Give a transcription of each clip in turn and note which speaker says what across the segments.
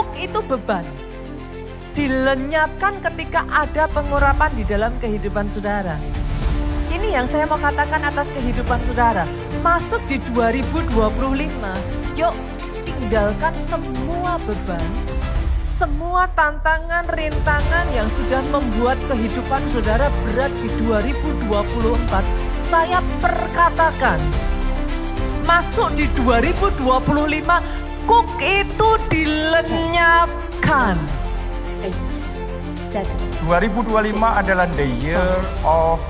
Speaker 1: Cook itu beban. Dilenyapkan ketika ada pengurapan di dalam kehidupan saudara. Ini yang saya mau katakan atas kehidupan saudara. Masuk di 2025, yuk tinggalkan semua beban, semua tantangan, rintangan yang sudah membuat kehidupan saudara berat di 2024. Saya perkatakan, masuk di 2025, Cook itu dilenyapkan.
Speaker 2: 2025 adalah the year of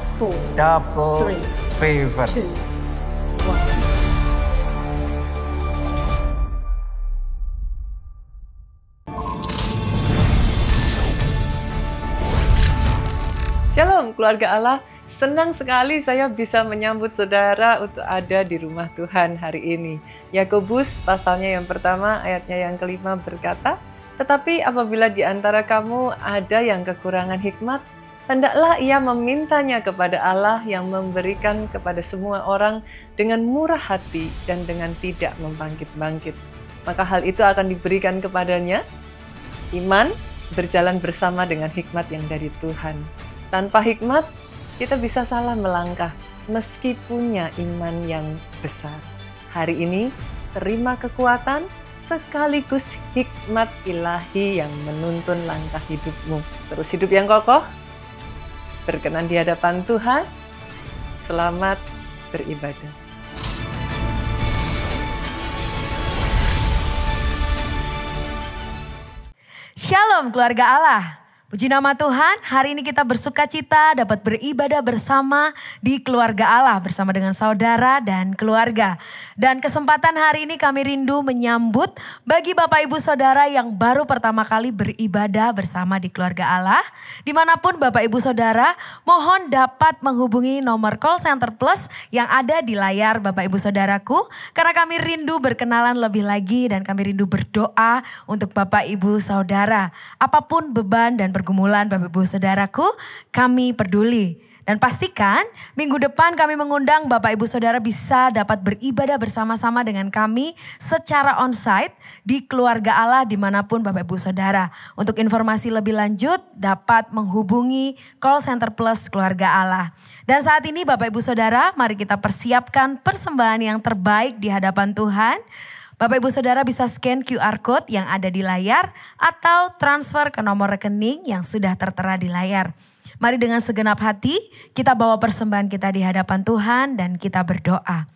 Speaker 2: double favor.
Speaker 3: Shalom keluarga Allah, senang sekali saya bisa menyambut saudara untuk ada di rumah Tuhan hari ini. Yakobus pasalnya yang pertama ayatnya yang kelima berkata, tetapi apabila di antara kamu ada yang kekurangan hikmat, hendaklah ia memintanya kepada Allah yang memberikan kepada semua orang dengan murah hati dan dengan tidak membangkit-bangkit. Maka hal itu akan diberikan kepadanya. Iman berjalan bersama dengan hikmat yang dari Tuhan. Tanpa hikmat, kita bisa salah melangkah meski punya iman yang besar. Hari ini, terima kekuatan sekaligus hikmat ilahi yang menuntun langkah hidupmu. Terus hidup yang kokoh, berkenan di hadapan Tuhan. Selamat beribadah.
Speaker 1: Shalom keluarga Allah. Puji nama Tuhan, hari ini kita bersuka cita dapat beribadah bersama di keluarga Allah bersama dengan saudara dan keluarga. Dan kesempatan hari ini kami rindu menyambut bagi Bapak Ibu Saudara yang baru pertama kali beribadah bersama di keluarga Allah. Dimanapun Bapak Ibu Saudara, mohon dapat menghubungi nomor call center plus yang ada di layar Bapak Ibu Saudaraku. Karena kami rindu berkenalan lebih lagi dan kami rindu berdoa untuk Bapak Ibu Saudara. Apapun beban dan pergumulan Bapak Ibu Saudaraku, kami peduli. Dan pastikan minggu depan kami mengundang Bapak Ibu Saudara bisa dapat beribadah bersama-sama dengan kami secara onsite di keluarga Allah dimanapun Bapak Ibu Saudara. Untuk informasi lebih lanjut dapat menghubungi call center plus keluarga Allah. Dan saat ini Bapak Ibu Saudara, mari kita persiapkan persembahan yang terbaik di hadapan Tuhan. Bapak Ibu Saudara bisa scan QR Code yang ada di layar atau transfer ke nomor rekening yang sudah tertera di layar. Mari dengan segenap hati kita bawa persembahan kita di hadapan Tuhan dan kita berdoa.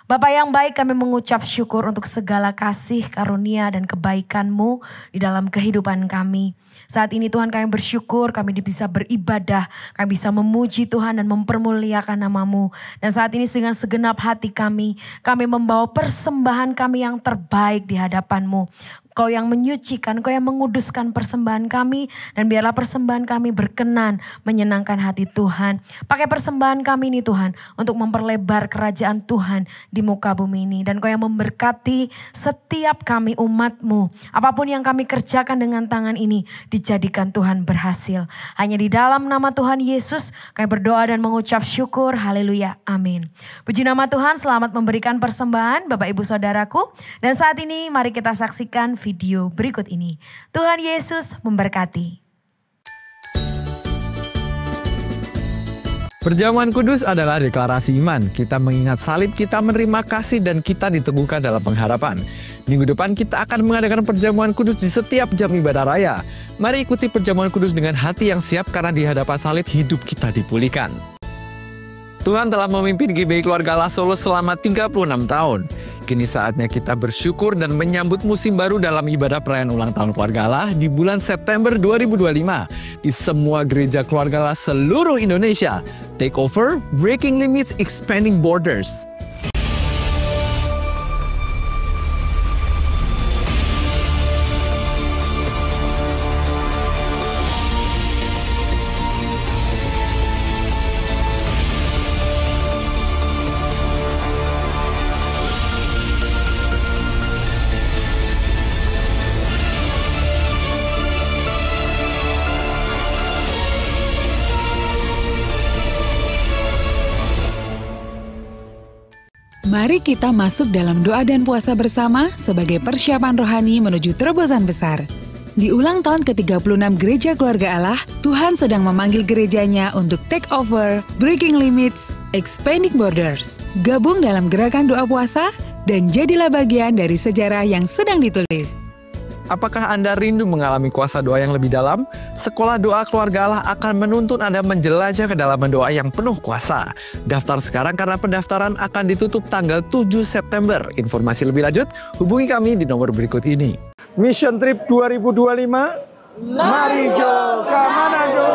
Speaker 1: Bapak yang baik, kami mengucap syukur untuk segala kasih, karunia dan kebaikan-Mu di dalam kehidupan kami. Saat ini Tuhan kami bersyukur, kami bisa beribadah, kami bisa memuji Tuhan dan mempermuliakan nama-Mu. Dan saat ini dengan segenap hati kami membawa persembahan kami yang terbaik di hadapan-Mu. Kau yang menyucikan, Kau yang menguduskan persembahan kami. Dan biarlah persembahan kami berkenan menyenangkan hati Tuhan. Pakai persembahan kami ini Tuhan untuk memperlebar kerajaan Tuhan di muka bumi ini. Dan Kau yang memberkati setiap kami umat-Mu. Apapun yang kami kerjakan dengan tangan ini dijadikan Tuhan berhasil. Hanya di dalam nama Tuhan Yesus kami berdoa dan mengucap syukur. Haleluya. Amin. Puji nama Tuhan, selamat memberikan persembahan Bapak Ibu Saudaraku. Dan saat ini mari kita saksikan video berikut ini. Tuhan Yesus memberkati.
Speaker 4: Perjamuan kudus adalah deklarasi iman. Kita mengingat salib, kita menerima kasih dan kita diteguhkan dalam pengharapan. Minggu depan kita akan mengadakan perjamuan kudus di setiap jam ibadah raya. Mari ikuti perjamuan kudus dengan hati yang siap karena di hadapan salib hidup kita dipulihkan. Tuhan telah memimpin GBI Keluarga Allah Solo selama 36 tahun. Kini saatnya kita bersyukur dan menyambut musim baru dalam ibadah perayaan ulang tahun Keluarga Allah di bulan September 2025. Di semua gereja Keluarga Allah seluruh Indonesia. Take over, breaking limits, expanding borders.
Speaker 5: Mari kita masuk dalam doa dan puasa bersama sebagai persiapan rohani menuju terobosan besar. Di ulang tahun ke-36 Gereja Keluarga Allah, Tuhan sedang memanggil gerejanya untuk take over, breaking limits, expanding borders. Gabung dalam gerakan doa puasa dan jadilah bagian dari sejarah yang sedang ditulis.
Speaker 4: Apakah Anda rindu mengalami kuasa doa yang lebih dalam? Sekolah Doa Keluarga Allah akan menuntun Anda menjelajah kedalaman doa yang penuh kuasa. Daftar sekarang karena pendaftaran akan ditutup tanggal 7 September. Informasi lebih lanjut, hubungi kami di nomor berikut ini.
Speaker 2: Mission Trip 2025, mari Jo ke Manado.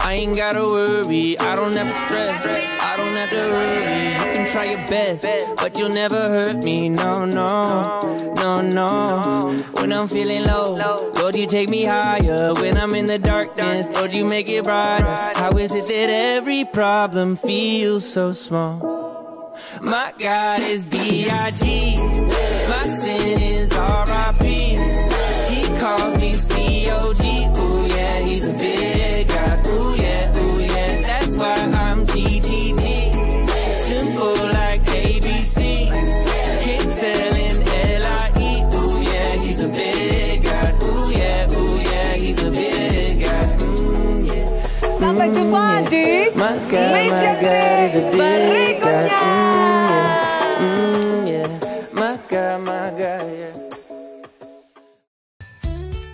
Speaker 6: I ain't gotta worry, I don't have to stress, I don't have to worry. You can try your best, but you'll never hurt me, no, no, no, no. When I'm feeling low, Lord, you take me higher. When I'm in the darkness, Lord, you make it brighter. How is it that every problem feels so small? My God is B.I.G., my sin is R.I.P. He calls me C.O.G., ooh yeah, he's a big God, ooh yeah, that's why I'm G.G.G. Simple like A.B.C. Can't tell in L.I.E., ooh yeah, he's a big God, ooh yeah, he's a big God, yeah.
Speaker 3: Sampai jumpa di Mission Trip berikutnya.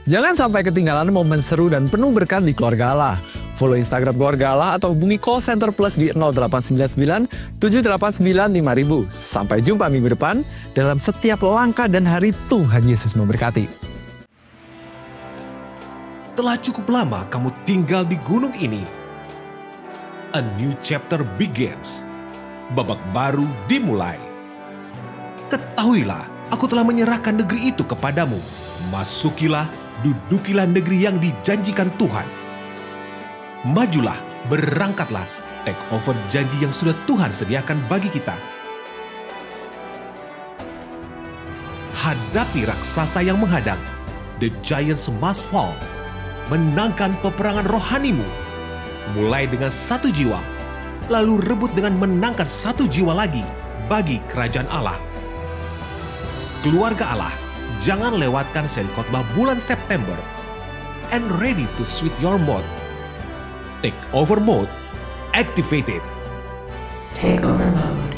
Speaker 4: Jangan sampai ketinggalan momen seru dan penuh berkat di Keluarga Allah. Follow Instagram Keluarga Allah atau hubungi call center plus di 0899 789 5000. Sampai jumpa minggu depan dalam setiap langkah dan hari Tuhan Yesus memberkati.
Speaker 7: Telah cukup lama kamu tinggal di gunung ini. A new chapter begins. Babak baru dimulai. Ketahuilah, aku telah menyerahkan negeri itu kepadamu. Masukilah, dudukilah negeri yang dijanjikan Tuhan. Majulah, berangkatlah, take over janji yang sudah Tuhan sediakan bagi kita. Hadapi raksasa yang menghadang. The giants must fall. Menangkan peperangan rohanimu. Mulai dengan 1 jiwa, lalu rebut dengan menangkan 1 jiwa lagi bagi kerajaan Allah. Keluarga Allah, jangan lewatkan seri khotbah bulan September. And ready to switch your mode. Take over mode activated.
Speaker 8: Take over mode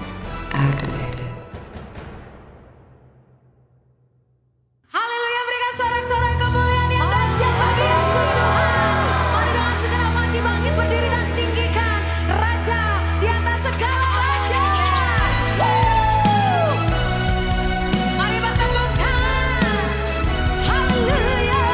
Speaker 8: activated.
Speaker 1: Haleluya, berikan sorak-sorak kemuliaan yang dahsyat bagi Yesus Tuhan. Mari dengan segenap hati bangkit berdiri dan tinggikan Raja di atas segala raja. Mari bertepuk tangan. Haleluya.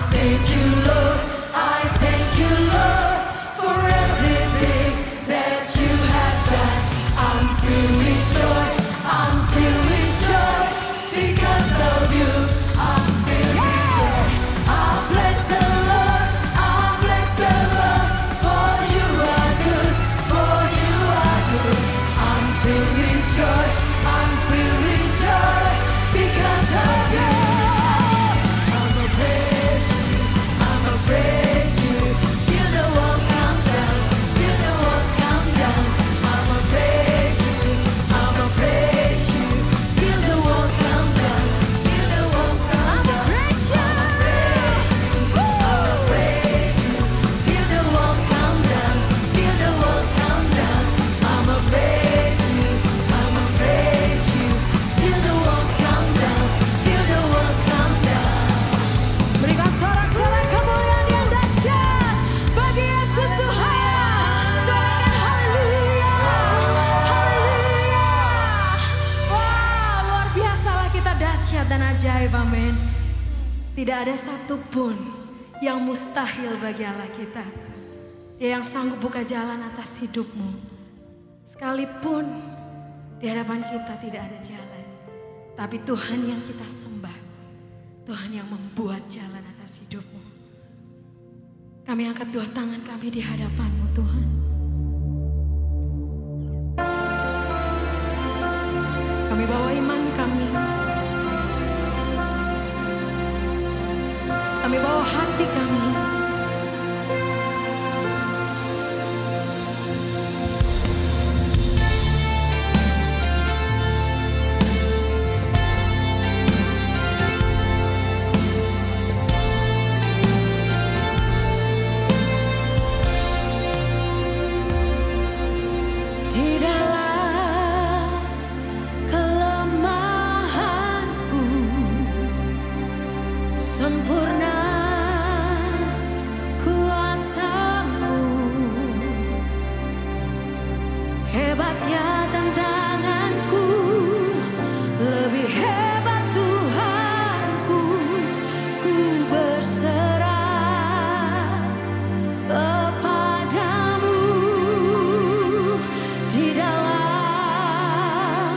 Speaker 1: thank you Lord, I thank you Lord for everything that you have done. I'm filled with joy, I'm filled with joy because of you. I'm filled with joy. I bless the Lord, I bless the Lord, for you are good, for you are good. I'm filled with joy, I'm filled with joy because of you. I'ma praise you, I'ma praise you, till the walls come down, till the walls come down. I'ma praise you, I'ma praise you, till the walls come down, till the walls come down. I'ma praise you, I'ma praise you, till the walls come down, till the walls come down. I'ma praise you, I'ma praise you, till the walls come down, till the walls come down. Berikan sorak-sorai kemuliaan yang dahsyat bagi Yesus Tuhan. Sorakan haleluya, haleluya. Wow, luar biasalah kita, dahsyat dan ajaib, amin. Tidak ada satupun yang mustahil bagi Allah kita. Dia yang sanggup buka jalan atas hidupmu. Sekalipun di hadapan kita tidak ada jalan, tapi Tuhan yang kita sembah, Tuhan yang membuat jalan atas hidupmu. Kami angkat dua tangan kami di hadapan-Mu Tuhan. Kami bawa iman kami. Kami bawa hati kami. Di dalam kelemahanku sempurna kuasa-Mu. Hebatnya tantanganku, lebih hebat Tuhanku. Ku berserah kepadamu. Di dalam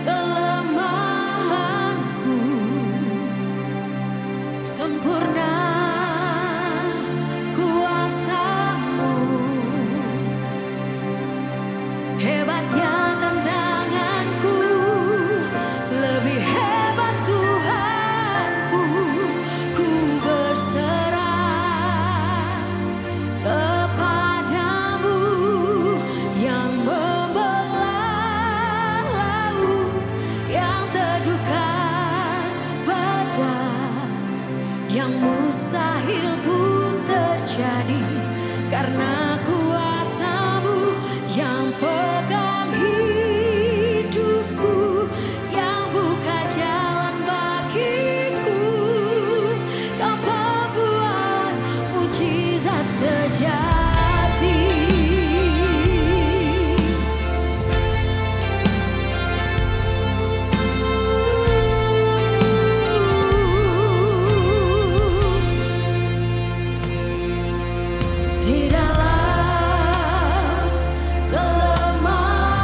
Speaker 1: kelemahanku sempurna kuasa-Mu. Hebatnya tantanganku, lebih hebat Tuhanku. Ku berserah kepadamu, yang membelah laut, yang teduhkan badai, yang mustahil pun terjadi karena kuasa-Mu yang pegang hidupku, yang buka jalan bagiku. Kau pembuat mujizat sejati. Di dalam kelemahanku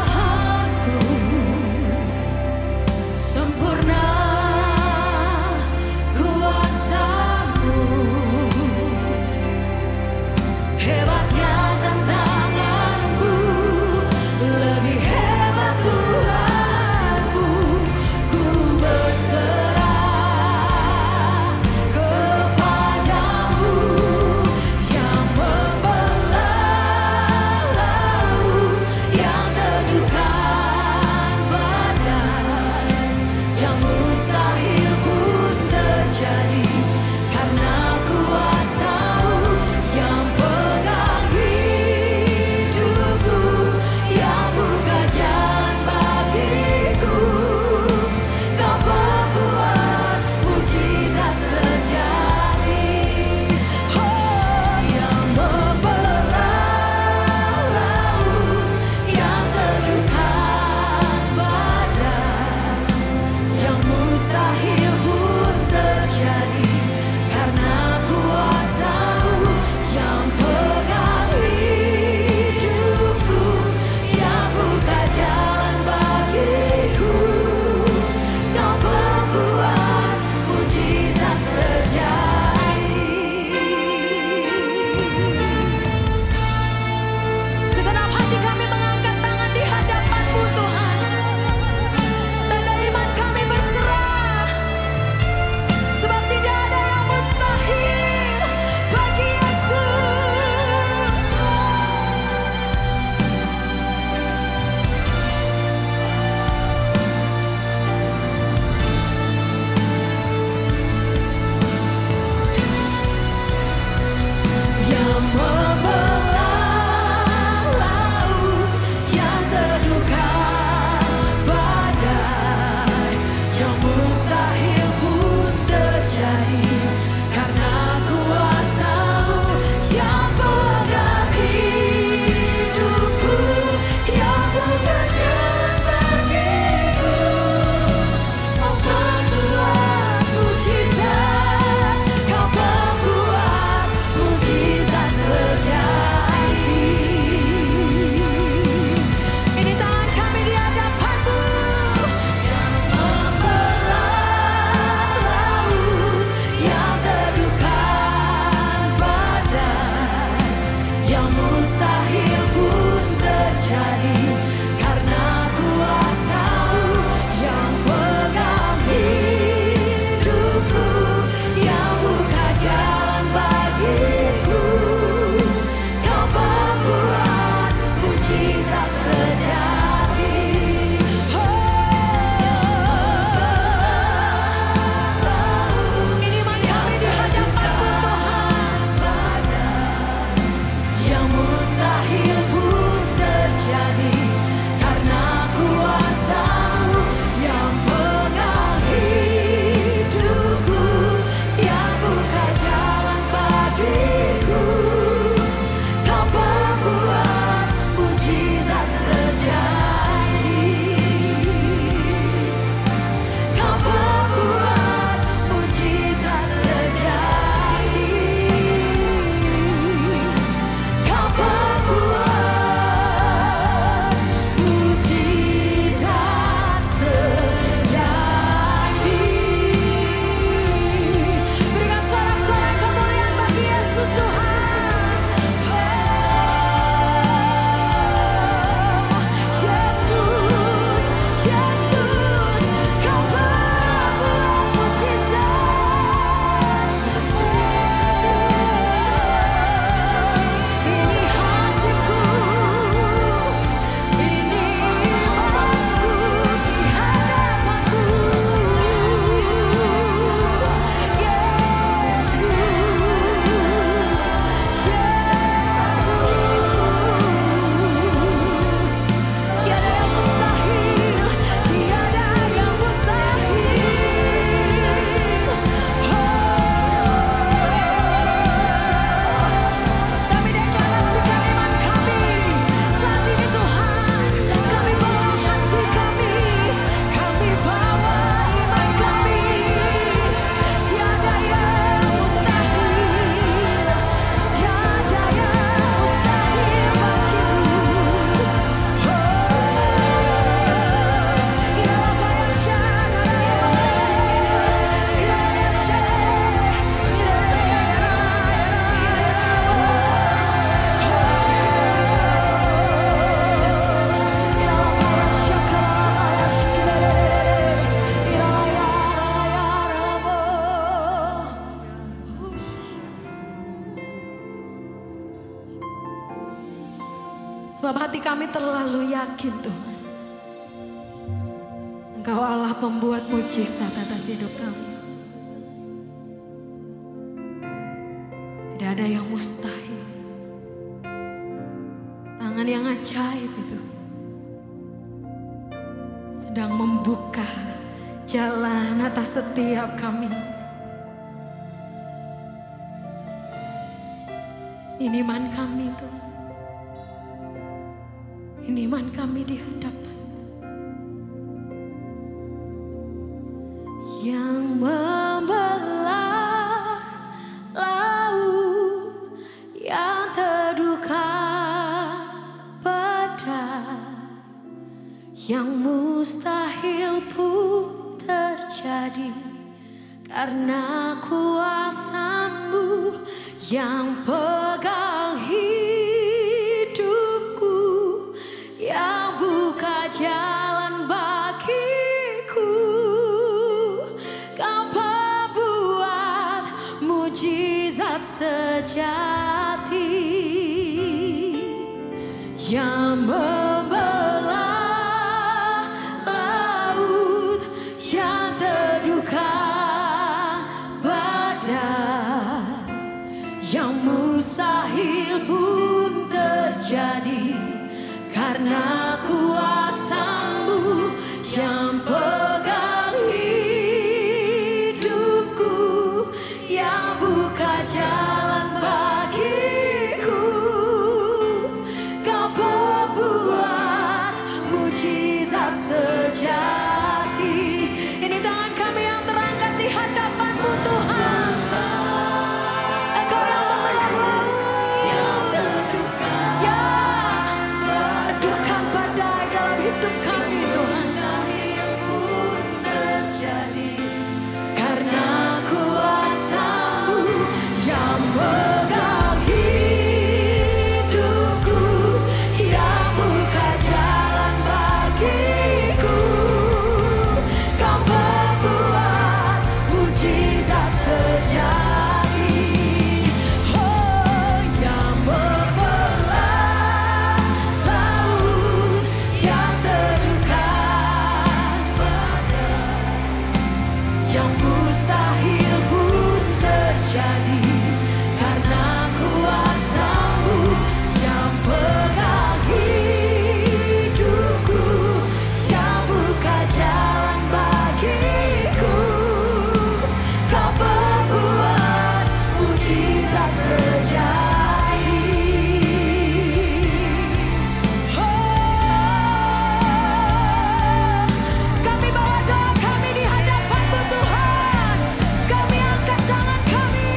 Speaker 1: Sebab hati kami terlalu yakin Tuhan, Engkau Allah pembuat mujizat atas hidup kami. Tidak ada yang mustahil. Tangan yang ajaib itu sedang membuka jalan atas setiap kami. Ini iman kami Tuhan. Ini iman kami di hadapan yang membelah laut yang terduga badai, yang mustahil pun terjadi karena kuasa-Mu yang pegang hidupku, yang buka jalan bagiku. Kau pembuat mujizat sejati yang membelah laut yang terduga badai, yang mustahil pun terjadi karena kuasa-Mu yang pegang hidupku, yang buka jalan bagiku. Kau pembuat mujizat sejati. Ini tangan kami yang terangkat di hadapan-Mu Tuhan. Engkau yang membelah laut yang terduga, ya, teduhkan badai dalam hidup kami Tuhan. Karena kuasa-Mu yang pegang hidupku, yang buka jalan bagiku. Kau membuat mujizat sejati. Oh, yang membelah laut yang terduga badai, yang mustahil pun terjadi karena kuasa-Mu yang pegang hidupku, yang buka jalan bagiku. Kau membuat mujizat sejati. Kami bawa doa kami di hadapan-Mu Tuhan. Kami angkat tangan kami.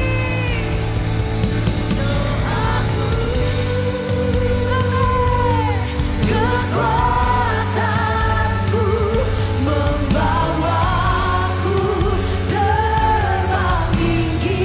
Speaker 1: Kekuatan-Mu membawaku terbang tinggi.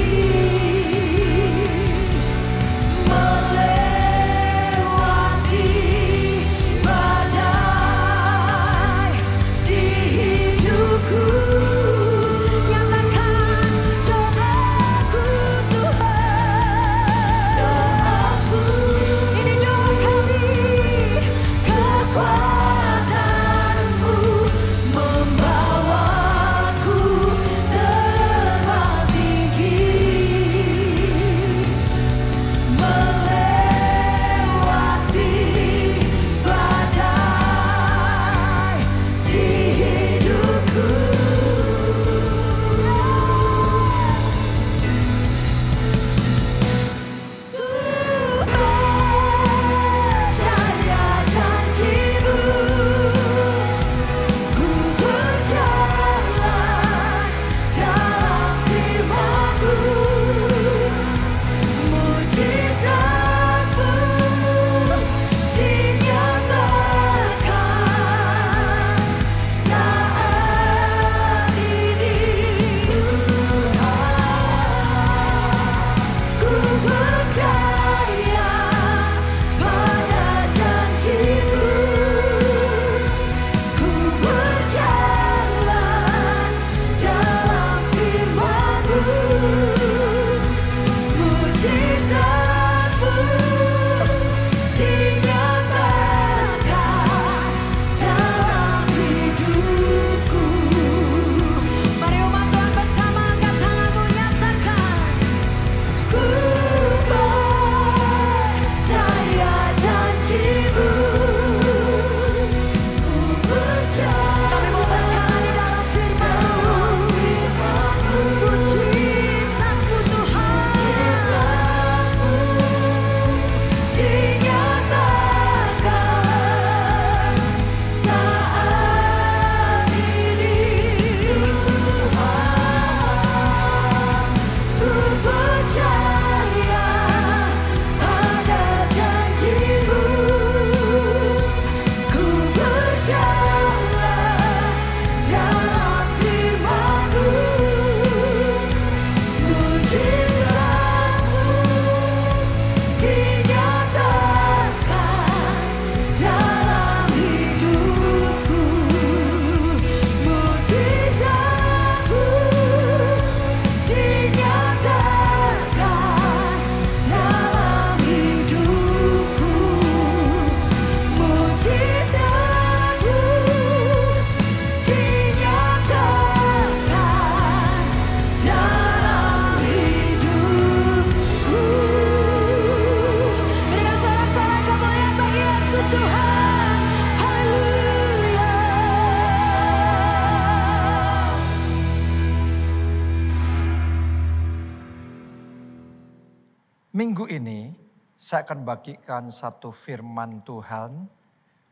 Speaker 2: Minggu ini saya akan bagikan satu firman Tuhan.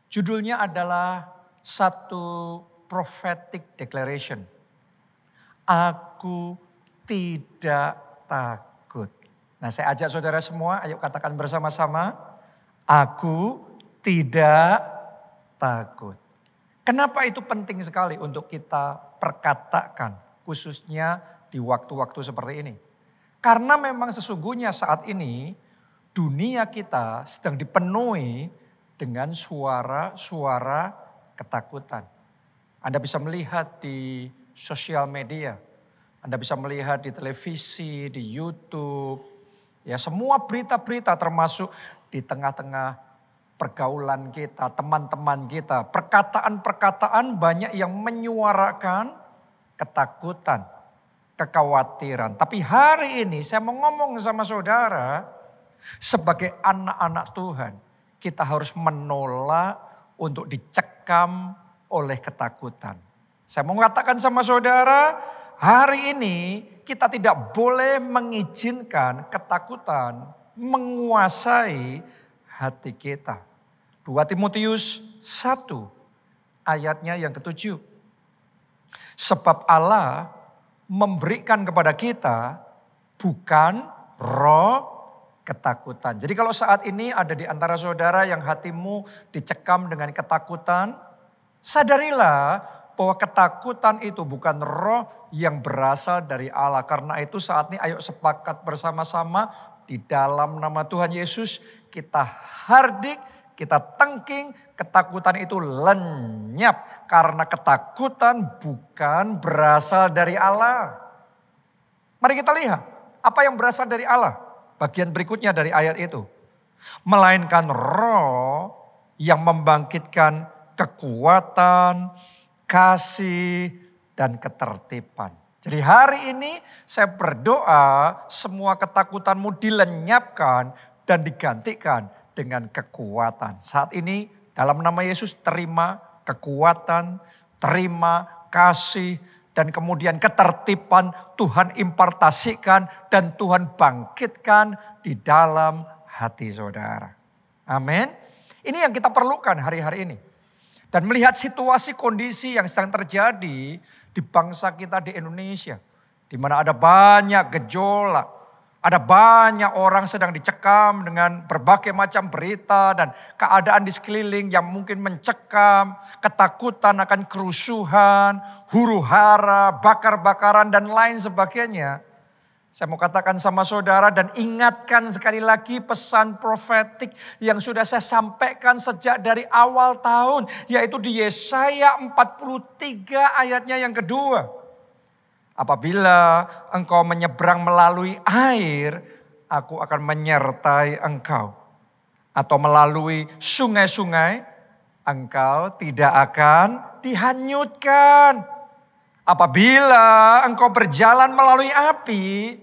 Speaker 2: Judulnya adalah satu prophetic declaration. Aku tidak takut. Nah, saya ajak saudara semua, ayo katakan bersama-sama. Aku tidak takut. Kenapa itu penting sekali untuk kita perkatakan, khususnya di waktu-waktu seperti ini? Karena memang sesungguhnya saat ini dunia kita sedang dipenuhi dengan suara-suara ketakutan. Anda bisa melihat di sosial media, Anda bisa melihat di televisi, di YouTube, ya semua berita-berita termasuk di tengah-tengah pergaulan kita, teman-teman kita, perkataan-perkataan banyak yang menyuarakan ketakutan, kekhawatiran. Tapi hari ini saya mau ngomong sama saudara, sebagai anak-anak Tuhan, kita harus menolak untuk dicekam oleh ketakutan. Saya mau mengatakan sama saudara, hari ini kita tidak boleh mengizinkan ketakutan menguasai hati kita. 2 Timotius 1 ayatnya yang ke-7. Sebab Allah memberikan kepada kita bukan roh ketakutan. Jadi kalau saat ini ada di antara saudara yang hatimu dicekam dengan ketakutan, sadarilah bahwa ketakutan itu bukan roh yang berasal dari Allah. Karena itu saat ini ayo sepakat bersama-sama di dalam nama Tuhan Yesus kita hardik, kita tengking, ketakutan itu lenyap. Karena ketakutan bukan berasal dari Allah. Mari kita lihat apa yang berasal dari Allah. Bagian berikutnya dari ayat itu. Melainkan roh yang membangkitkan kekuatan, kasih, dan ketertiban. Jadi hari ini saya berdoa semua ketakutanmu dilenyapkan dan digantikan dengan kekuatan. Saat ini dalam nama Yesus terima kekuatan, terima kasih, dan kemudian ketertiban Tuhan impartasikan dan Tuhan bangkitkan di dalam hati saudara. Amin. Ini yang kita perlukan hari-hari ini. Dan melihat situasi kondisi yang sedang terjadi di bangsa kita di Indonesia. Di mana ada banyak gejolak. Ada banyak orang sedang dicekam dengan berbagai macam berita dan keadaan di sekeliling yang mungkin mencekam, ketakutan akan kerusuhan, huru-hara, bakar-bakaran dan lain sebagainya. Saya mau katakan sama saudara dan ingatkan sekali lagi pesan profetik yang sudah saya sampaikan sejak dari awal tahun. Yaitu di Yesaya 43 ayatnya yang kedua. Apabila engkau menyeberang melalui air, aku akan menyertai engkau. Atau melalui sungai-sungai, engkau tidak akan dihanyutkan. Apabila engkau berjalan melalui api,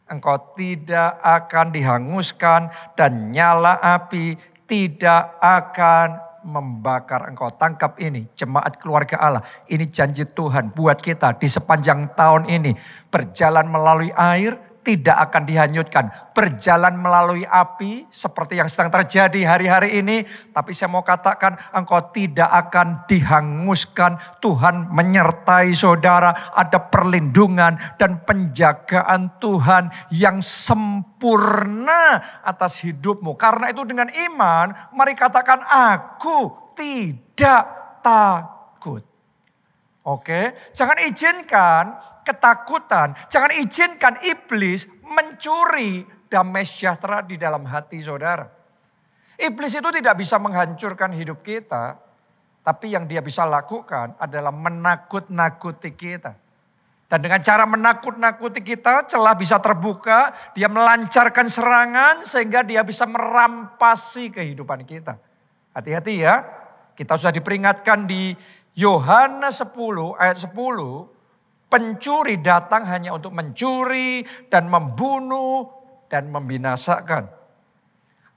Speaker 2: engkau tidak akan dihanguskan dan nyala api tidak akan membakar engkau. Tangkap ini jemaat keluarga Allah. Ini janji Tuhan buat kita di sepanjang tahun ini. Berjalan melalui air tidak akan dihanyutkan. Berjalan melalui api seperti yang sedang terjadi hari-hari ini. Tapi saya mau katakan engkau tidak akan dihanguskan. Tuhan menyertai saudara. Ada perlindungan dan penjagaan Tuhan yang sempurna atas hidupmu. Karena itu dengan iman mari katakan aku tidak takut. Oke, jangan izinkan ketakutan, jangan izinkan iblis mencuri damai sejahtera di dalam hati saudara. Iblis itu tidak bisa menghancurkan hidup kita, tapi yang dia bisa lakukan adalah menakut-nakuti kita. Dan dengan cara menakut-nakuti kita, celah bisa terbuka, dia melancarkan serangan sehingga dia bisa merampasi kehidupan kita. Hati-hati ya, kita sudah diperingatkan di Yohanes 10 ayat 10, pencuri datang hanya untuk mencuri dan membunuh dan membinasakan.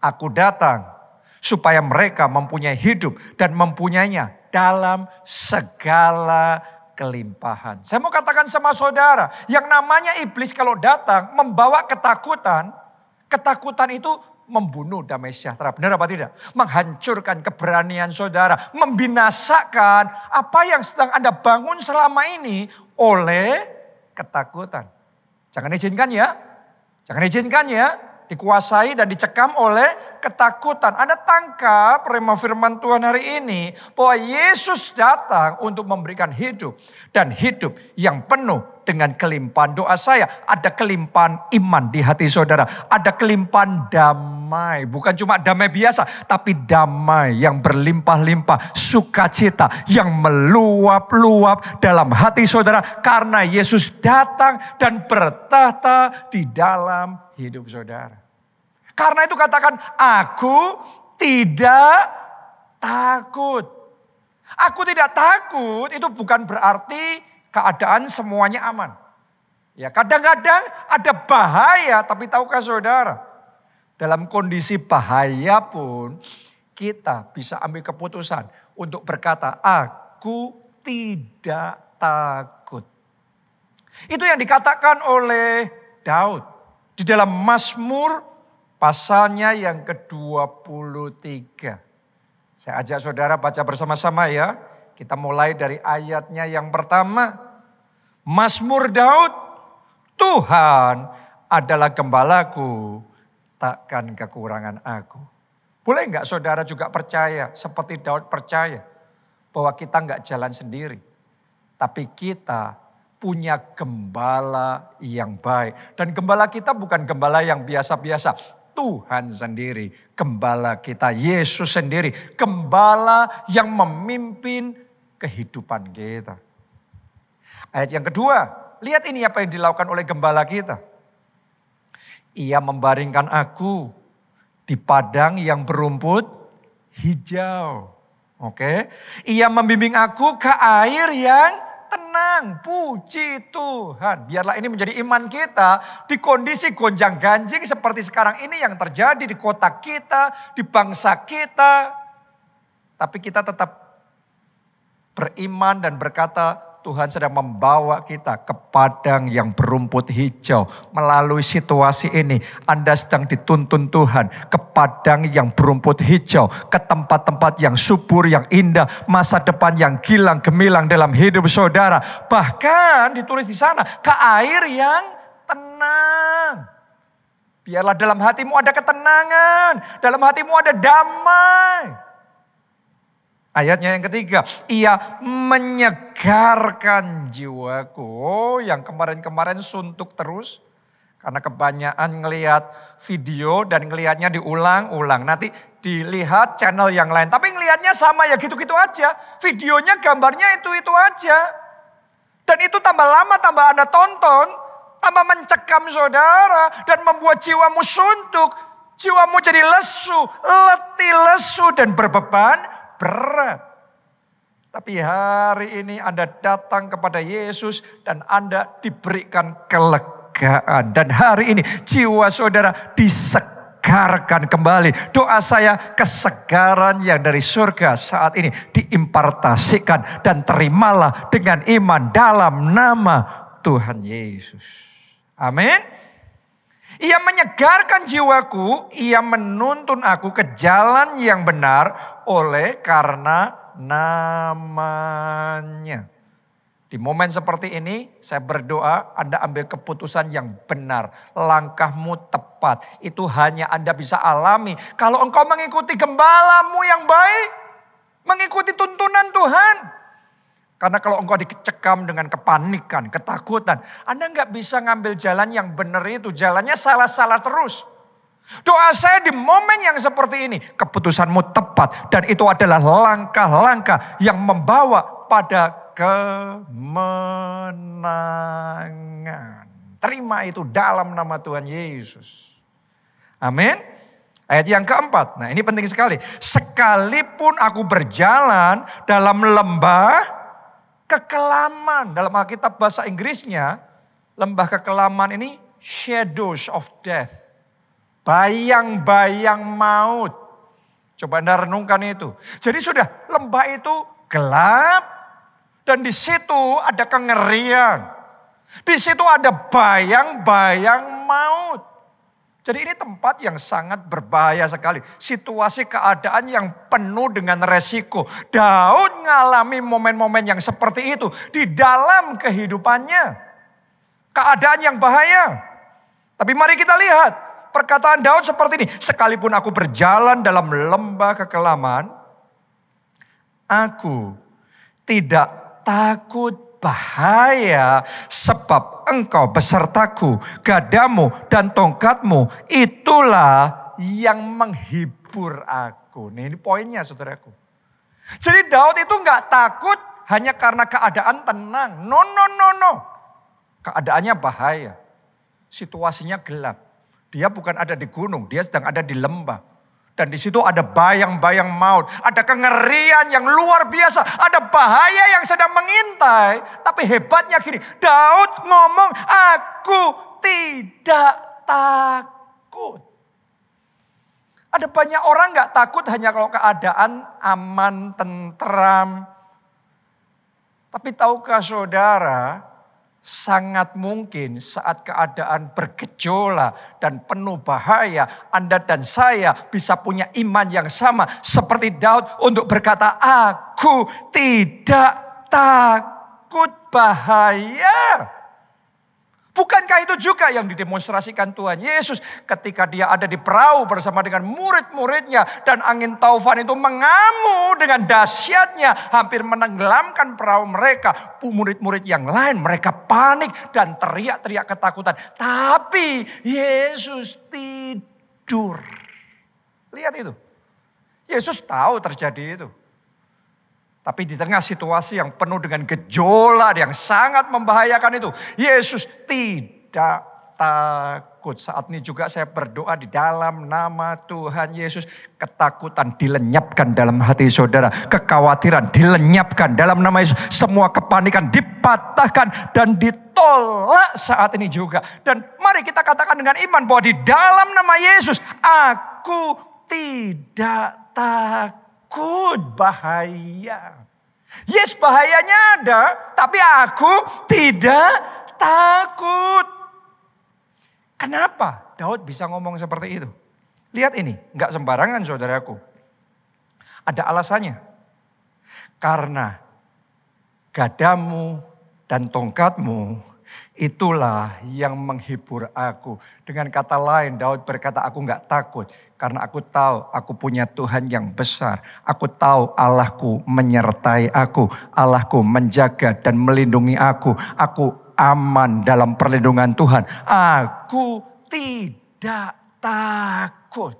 Speaker 2: Aku datang supaya mereka mempunyai hidup dan mempunyainya dalam segala kelimpahan. Saya mau katakan sama saudara, yang namanya iblis kalau datang membawa ketakutan, Ketakutan itu membunuh damai sejahtera. Benar apa tidak? Menghancurkan keberanian saudara. Membinasakan apa yang sedang Anda bangun selama ini oleh ketakutan. Jangan izinkan ya. Jangan izinkan ya. Dikuasai dan dicekam oleh ketakutan. Anda tangkap rema firman Tuhan hari ini. Bahwa Yesus datang untuk memberikan hidup. Dan hidup yang penuh dengan kelimpahan. Doa saya, ada kelimpahan iman di hati saudara. Ada kelimpahan damai. Bukan cuma damai biasa, tapi damai yang berlimpah-limpah. Sukacita yang meluap-luap dalam hati saudara. Karena Yesus datang dan bertahta di dalam hidup saudara. Karena itu katakan, aku tidak takut. Aku tidak takut itu bukan berarti keadaan semuanya aman. Ya, kadang-kadang ada bahaya, tapi tahukah saudara? Dalam kondisi bahaya pun kita bisa ambil keputusan untuk berkata, aku tidak takut. Itu yang dikatakan oleh Daud di dalam Mazmur pasalnya yang ke-23. Saya ajak saudara baca bersama-sama ya. Kita mulai dari ayatnya yang pertama. Mazmur Daud, Tuhan adalah gembalaku, takkan kekurangan aku. Boleh enggak saudara juga percaya seperti Daud percaya bahwa kita enggak jalan sendiri. Tapi kita punya gembala yang baik. Dan gembala kita bukan gembala yang biasa-biasa. Tuhan sendiri, gembala kita, Yesus sendiri, gembala yang memimpin kehidupan kita. Ayat yang kedua, lihat ini apa yang dilakukan oleh gembala kita. Ia membaringkan aku di padang yang berumput hijau. Oke, ia membimbing aku ke air yang tenang, puji Tuhan. Biarlah ini menjadi iman kita di kondisi gonjang ganjing seperti sekarang ini yang terjadi di kota kita, di bangsa kita. Tapi kita tetap beriman dan berkata, Tuhan sedang membawa kita ke padang yang berumput hijau. Melalui situasi ini, Anda sedang dituntun Tuhan ke padang yang berumput hijau. Ke tempat-tempat yang subur, yang indah. Masa depan yang gilang gemilang dalam hidup saudara. Bahkan ditulis di sana, ke air yang tenang. Biarlah dalam hatimu ada ketenangan. Dalam hatimu ada damai. Ayatnya yang ketiga, ia menyegarkan jiwaku. Oh, yang kemarin-kemarin suntuk terus. Karena kebanyakan ngelihat video dan ngelihatnya diulang-ulang. Nanti dilihat channel yang lain. Tapi ngelihatnya sama ya gitu-gitu aja. Videonya gambarnya itu-itu aja. Dan itu tambah lama tambah Anda tonton. Tambah mencekam saudara. Dan membuat jiwamu suntuk. Jiwamu jadi lesu, letih lesu dan berbeban berat. Tapi hari ini Anda datang kepada Yesus dan Anda diberikan kelegaan. Dan hari ini jiwa saudara disegarkan kembali. Doa saya kesegaran yang dari surga saat ini diimpartasikan. Dan terimalah dengan iman dalam nama Tuhan Yesus. Amin. Ia menyegarkan jiwaku, ia menuntun aku ke jalan yang benar oleh karena namanya. Di momen seperti ini saya berdoa Anda ambil keputusan yang benar. Langkahmu tepat. Itu hanya Anda bisa alami kalau engkau mengikuti gembalamu yang baik. Mengikuti tuntunan Tuhan. Karena kalau engkau dicekam dengan kepanikan, ketakutan. Anda nggak bisa ngambil jalan yang benar itu. Jalannya salah-salah terus. Doa saya di momen yang seperti ini. Keputusanmu tepat. Dan itu adalah langkah-langkah yang membawa pada kemenangan. Terima itu dalam nama Tuhan Yesus. Amin. Ayat yang keempat. Nah ini penting sekali. Sekalipun aku berjalan dalam lembah kekelaman. Dalam Alkitab bahasa Inggrisnya, lembah kekelaman ini shadows of death. Bayang-bayang maut. Coba Anda renungkan itu. Jadi sudah lembah itu gelap. Dan di situ ada kengerian. Di situ ada bayang-bayang maut. Jadi ini tempat yang sangat berbahaya sekali. Situasi keadaan yang penuh dengan resiko. Daud ngalami momen-momen yang seperti itu di dalam kehidupannya. Keadaan yang bahaya. Tapi mari kita lihat perkataan Daud seperti ini. Sekalipun aku berjalan dalam lembah kekelaman, aku tidak takut bahaya, sebab engkau besertaku, gadamu dan tongkatmu itulah yang menghibur aku. Ini poinnya saudaraku. Jadi Daud itu gak takut hanya karena keadaan tenang. No. Keadaannya bahaya. Situasinya gelap. Dia bukan ada di gunung, dia sedang ada di lembah. Dan di situ ada bayang-bayang maut. Ada kengerian yang luar biasa. Ada bahaya yang sedang mengintai. Tapi hebatnya gini. Daud ngomong, aku tidak takut. Ada banyak orang gak takut hanya kalau keadaan aman, tentram. Tapi tahukah saudara, sangat mungkin saat keadaan bergejolak dan penuh bahaya, Anda dan saya bisa punya iman yang sama seperti Daud untuk berkata, aku tidak takut bahaya. Bukankah itu juga yang didemonstrasikan Tuhan Yesus ketika dia ada di perahu bersama dengan murid-muridnya dan angin taufan itu mengamuk dengan dahsyatnya hampir menenggelamkan perahu mereka. Murid-murid yang lain mereka panik dan teriak-teriak ketakutan. Tapi Yesus tidur. Lihat itu. Yesus tahu terjadi itu. Tapi di tengah situasi yang penuh dengan gejolak yang sangat membahayakan itu, Yesus tidak takut. Saat ini juga saya berdoa di dalam nama Tuhan Yesus. Ketakutan dilenyapkan dalam hati saudara. Kekhawatiran dilenyapkan dalam nama Yesus. Semua kepanikan dipatahkan dan ditolak saat ini juga. Dan mari kita katakan dengan iman bahwa di dalam nama Yesus, aku tidak takut bahaya. Yes, bahayanya ada, tapi aku tidak takut. Kenapa Daud bisa ngomong seperti itu? Lihat ini, enggak sembarangan saudaraku. Ada alasannya. Karena gadamu dan tongkatmu itulah yang menghibur aku. Dengan kata lain Daud berkata, aku enggak takut. Karena aku tahu aku punya Tuhan yang besar. Aku tahu Allahku menyertai aku. Allahku menjaga dan melindungi aku. Aku aman dalam perlindungan Tuhan. Aku tidak takut.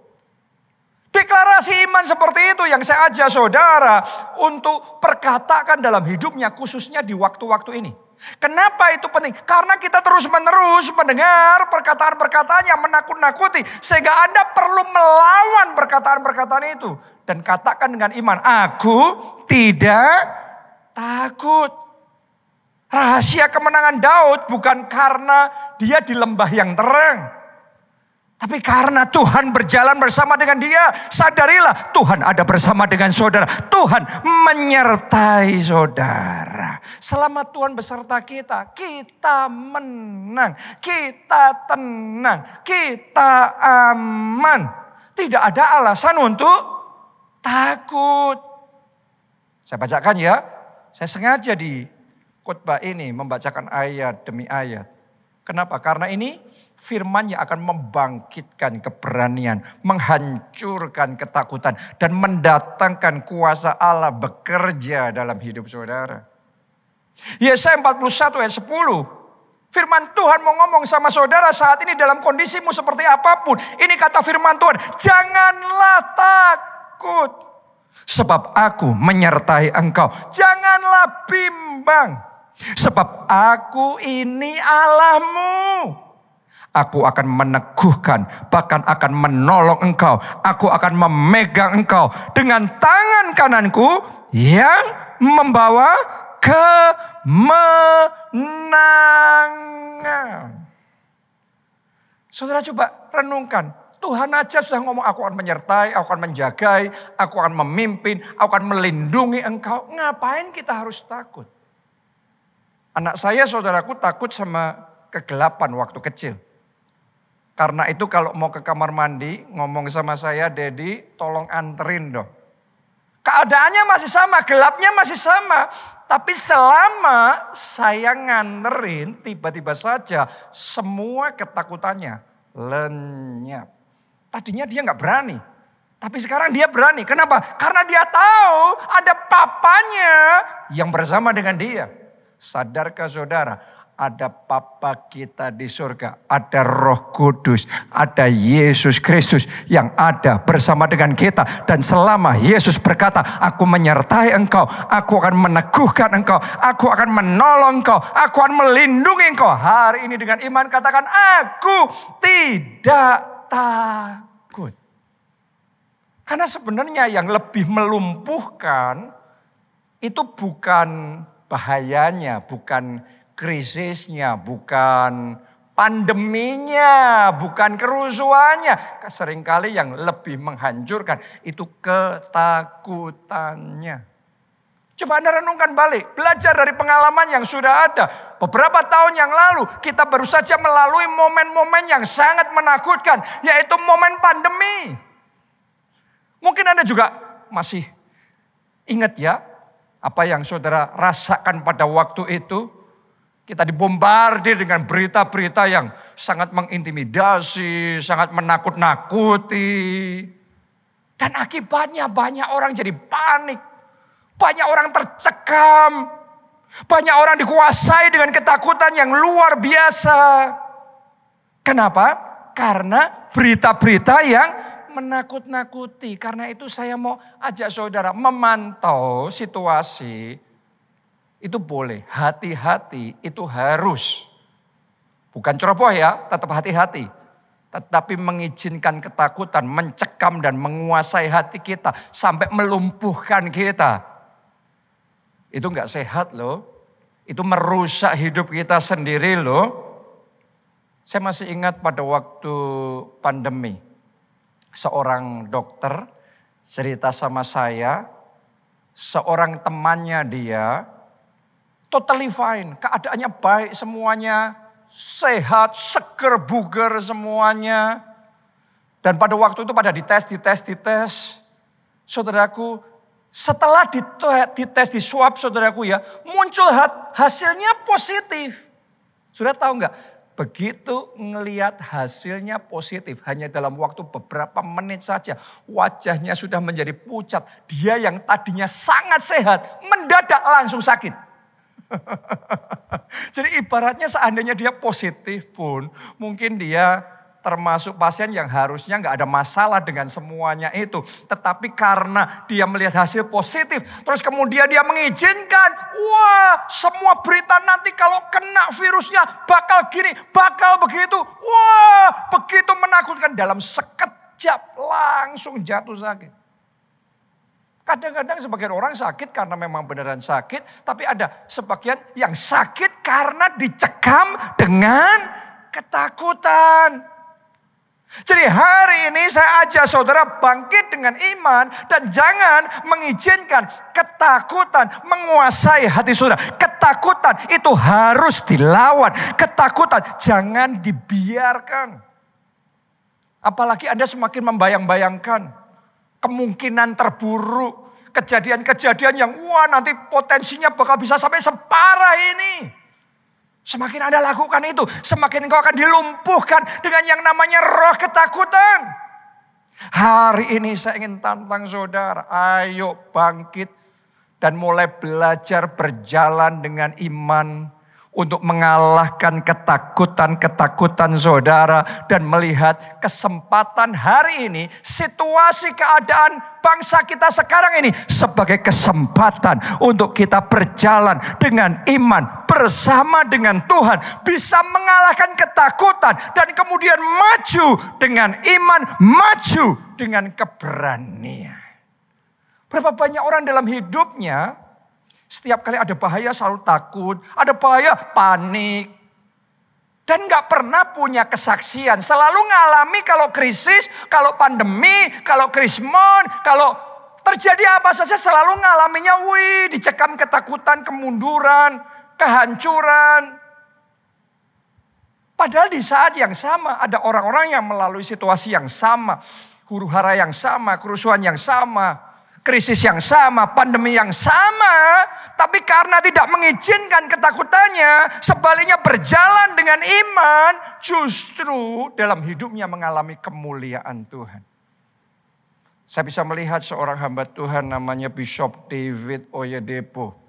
Speaker 2: Deklarasi iman seperti itu yang saya ajak saudara untuk perkatakan dalam hidupnya khususnya di waktu-waktu ini. Kenapa itu penting? Karena kita terus-menerus mendengar perkataan-perkataan yang menakut-nakuti. Sehingga Anda perlu melawan perkataan-perkataan itu. Dan katakan dengan iman, aku tidak takut. Rahasia kemenangan Daud bukan karena dia di lembah yang terang. Tapi karena Tuhan berjalan bersama dengan dia. Sadarilah Tuhan ada bersama dengan saudara. Tuhan menyertai saudara. Selama Tuhan beserta kita, kita menang. Kita tenang. Kita aman. Tidak ada alasan untuk takut. Saya bacakan ya. Saya sengaja di khotbah ini membacakan ayat demi ayat. Kenapa? Karena ini firman yang akan membangkitkan keberanian, menghancurkan ketakutan, dan mendatangkan kuasa Allah bekerja dalam hidup saudara. Yesaya 41 ayat 10. Firman Tuhan mau ngomong sama saudara saat ini dalam kondisimu seperti apapun. Ini kata firman Tuhan, janganlah takut. Sebab aku menyertai engkau. Janganlah bimbang. Sebab aku ini Allahmu. Aku akan meneguhkan, bahkan akan menolong engkau. Aku akan memegang engkau dengan tangan kananku yang membawa kemenangan. Saudara coba renungkan. Tuhan aja sudah ngomong, aku akan menyertai, aku akan menjagai, aku akan memimpin, aku akan melindungi engkau. Ngapain kita harus takut? Anak saya, saudaraku, takut sama kegelapan waktu kecil. Karena itu kalau mau ke kamar mandi, ngomong sama saya, Dedi tolong anterin dong. Keadaannya masih sama, gelapnya masih sama. Tapi selama saya nganterin, tiba-tiba saja semua ketakutannya lenyap. Tadinya dia nggak berani. Tapi sekarang dia berani. Kenapa? Karena dia tahu ada papanya yang bersama dengan dia. Sadarkah saudara? Ada Papa kita di surga, ada Roh Kudus, ada Yesus Kristus yang ada bersama dengan kita. Dan selama Yesus berkata, aku menyertai engkau, aku akan meneguhkan engkau, aku akan menolong engkau, aku akan melindungi engkau. Hari ini dengan iman katakan, aku tidak takut. Karena sebenarnya yang lebih melumpuhkan itu bukan bahayanya, bukan krisisnya, bukan pandeminya, bukan kerusuhannya. Seringkali yang lebih menghancurkan itu ketakutannya. Coba Anda renungkan balik, belajar dari pengalaman yang sudah ada. Beberapa tahun yang lalu kita baru saja melalui momen-momen yang sangat menakutkan, yaitu momen pandemi. Mungkin Anda juga masih ingat ya, apa yang saudara rasakan pada waktu itu. Kita dibombardir dengan berita-berita yang sangat mengintimidasi, sangat menakut-nakuti. Dan akibatnya banyak orang jadi panik. Banyak orang tercekam. Banyak orang dikuasai dengan ketakutan yang luar biasa. Kenapa? Karena berita-berita yang menakut-nakuti. Karena itu saya mau ajak saudara memantau situasi. Itu boleh, hati-hati itu harus. Bukan ceroboh ya, tetap hati-hati. Tetapi mengizinkan ketakutan, mencekam dan menguasai hati kita. Sampai melumpuhkan kita. Itu enggak sehat loh. Itu merusak hidup kita sendiri loh. Saya masih ingat pada waktu pandemi. Seorang dokter cerita sama saya. Seorang temannya dia totally fine, keadaannya baik semuanya, sehat, seger, bugar semuanya. Dan pada waktu itu pada dites. Saudaraku, setelah dites, di swab saudaraku ya, muncul hasilnya positif. Sudah tahu nggak? Begitu ngelihat hasilnya positif, hanya dalam waktu beberapa menit saja, wajahnya sudah menjadi pucat. Dia yang tadinya sangat sehat, mendadak langsung sakit. Jadi ibaratnya seandainya dia positif pun, mungkin dia termasuk pasien yang harusnya nggak ada masalah dengan semuanya itu. Tetapi karena dia melihat hasil positif, terus kemudian dia mengizinkan, wah semua berita nanti kalau kena virusnya bakal gini, bakal begitu. Wah begitu menakutkan, dalam sekejap langsung jatuh sakit. Kadang-kadang sebagian orang sakit karena memang beneran sakit. Tapi ada sebagian yang sakit karena dicekam dengan ketakutan. Jadi hari ini saya ajak saudara bangkit dengan iman. Dan jangan mengizinkan ketakutan menguasai hati saudara. Ketakutan itu harus dilawan. Ketakutan jangan dibiarkan. Apalagi Anda semakin membayang-bayangkan kemungkinan terburuk, kejadian-kejadian yang wah nanti potensinya bakal bisa sampai separah ini. Semakin Anda lakukan itu, semakin engkau akan dilumpuhkan dengan yang namanya roh ketakutan. Hari ini saya ingin tantang saudara, ayo bangkit dan mulai belajar berjalan dengan iman. Untuk mengalahkan ketakutan-ketakutan saudara. Dan melihat kesempatan hari ini. Situasi keadaan bangsa kita sekarang ini. Sebagai kesempatan untuk kita berjalan dengan iman. Bersama dengan Tuhan. Bisa mengalahkan ketakutan. Dan kemudian maju dengan iman. Maju dengan keberanian. Berapa banyak orang dalam hidupnya. Setiap kali ada bahaya selalu takut, ada bahaya panik. Dan gak pernah punya kesaksian, selalu ngalami kalau krisis, kalau pandemi, kalau krismon, kalau terjadi apa saja selalu ngalaminya dicekam ketakutan, kemunduran, kehancuran. Padahal di saat yang sama ada orang-orang yang melalui situasi yang sama. Huru hara yang sama, kerusuhan yang sama, krisis yang sama, pandemi yang sama. Tapi karena tidak mengizinkan ketakutannya, sebaliknya berjalan dengan iman, justru dalam hidupnya mengalami kemuliaan Tuhan. Saya bisa melihat seorang hamba Tuhan namanya Bishop David Oyedepo.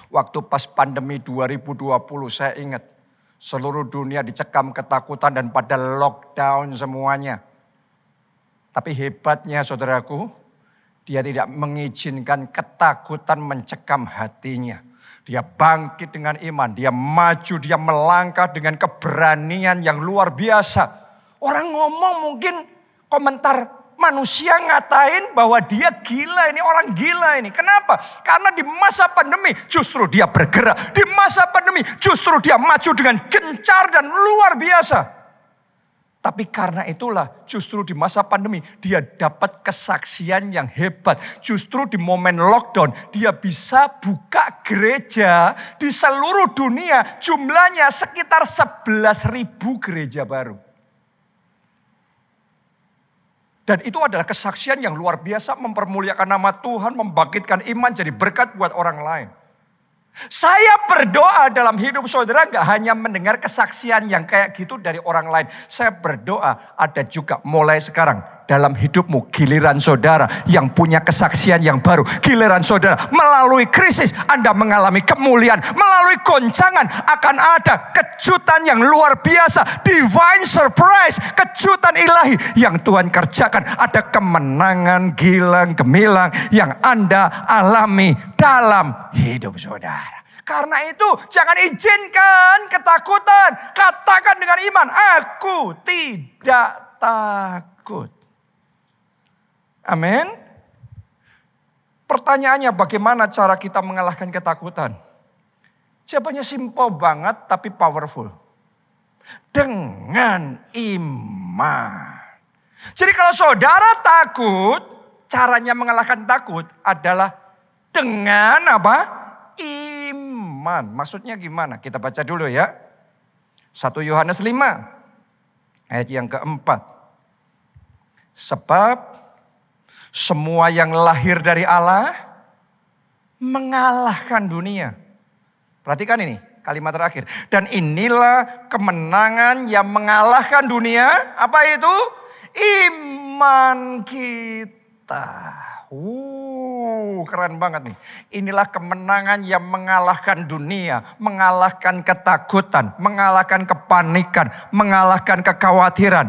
Speaker 2: Waktu pas pandemi 2020 saya ingat seluruh dunia dicekam ketakutan dan pada lockdown semuanya. Tapi hebatnya saudaraku, dia tidak mengizinkan ketakutan mencekam hatinya. Dia bangkit dengan iman, dia maju, dia melangkah dengan keberanian yang luar biasa. Orang ngomong mungkin komentar manusia ngatain bahwa dia gila ini, orang gila ini. Kenapa? Karena di masa pandemi justru dia bergerak. Di masa pandemi justru dia maju dengan gencar dan luar biasa. Tapi karena itulah justru di masa pandemi dia dapat kesaksian yang hebat. Justru di momen lockdown dia bisa buka gereja di seluruh dunia. Jumlahnya sekitar 11.000 gereja baru. Dan itu adalah kesaksian yang luar biasa, mempermuliakan nama Tuhan, membangkitkan iman jadi berkat buat orang lain. Saya berdoa dalam hidup saudara gak hanya mendengar kesaksian yang kayak gitu dari orang lain. Saya berdoa ada juga mulai sekarang dalam hidupmu giliran saudara yang punya kesaksian yang baru. Giliran saudara melalui krisis Anda mengalami kemuliaan. Melalui goncangan akan ada kejutan yang luar biasa. Divine surprise, kejutan ilahi yang Tuhan kerjakan. Ada kemenangan gilang gemilang yang Anda alami dalam hidup saudara. Karena itu jangan izinkan ketakutan. Katakan dengan iman, aku tidak takut. Amin. Pertanyaannya bagaimana cara kita mengalahkan ketakutan? Jawabannya simple banget tapi powerful. Dengan iman. Jadi kalau saudara takut, caranya mengalahkan takut adalah dengan apa? Iman. Maksudnya gimana? Kita baca dulu ya. 1 Yohanes 5 ayat yang keempat. Sebab semua yang lahir dari Allah mengalahkan dunia. Perhatikan ini kalimat terakhir. Dan inilah kemenangan yang mengalahkan dunia. Apa itu? Iman kita. Keren banget nih. Inilah kemenangan yang mengalahkan dunia. Mengalahkan ketakutan. Mengalahkan kepanikan. Mengalahkan kekhawatiran.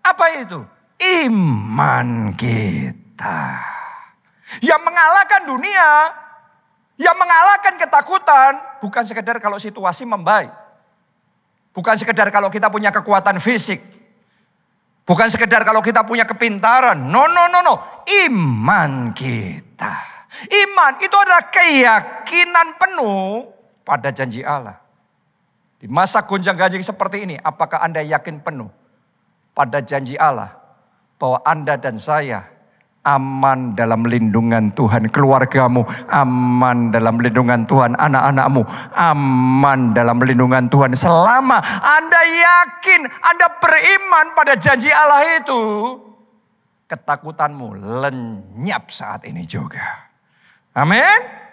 Speaker 2: Apa itu? Iman kita. Yang mengalahkan dunia, yang mengalahkan ketakutan, bukan sekedar kalau situasi membaik. Bukan sekedar kalau kita punya kekuatan fisik. Bukan sekedar kalau kita punya kepintaran. No. Iman kita. Iman itu adalah keyakinan penuh pada janji Allah. Di masa gonjang-ganjing seperti ini, apakah Anda yakin penuh pada janji Allah? Bahwa Anda dan saya aman dalam lindungan Tuhan. Keluargamu aman dalam lindungan Tuhan. Anak-anakmu aman dalam lindungan Tuhan. Selama Anda yakin, Anda beriman pada janji Allah itu, ketakutanmu lenyap saat ini juga. Amin.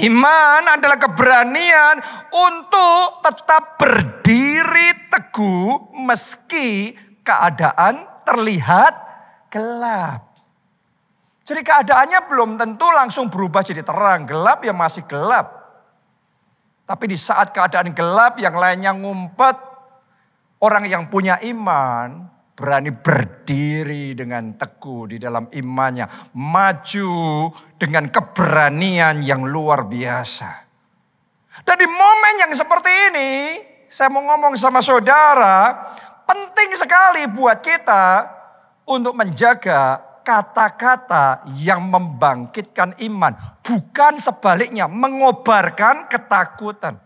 Speaker 2: Iman adalah keberanian untuk tetap berdiri teguh meski keadaan terlihat gelap. Jadi keadaannya belum tentu langsung berubah jadi terang. Gelap ya masih gelap. Tapi di saat keadaan gelap yang lainnya ngumpet, orang yang punya iman berani berdiri dengan teguh di dalam imannya. Maju dengan keberanian yang luar biasa. Dan di momen yang seperti ini, saya mau ngomong sama saudara, penting sekali buat kita untuk menjaga kata-kata yang membangkitkan iman. Bukan sebaliknya, mengobarkan ketakutan.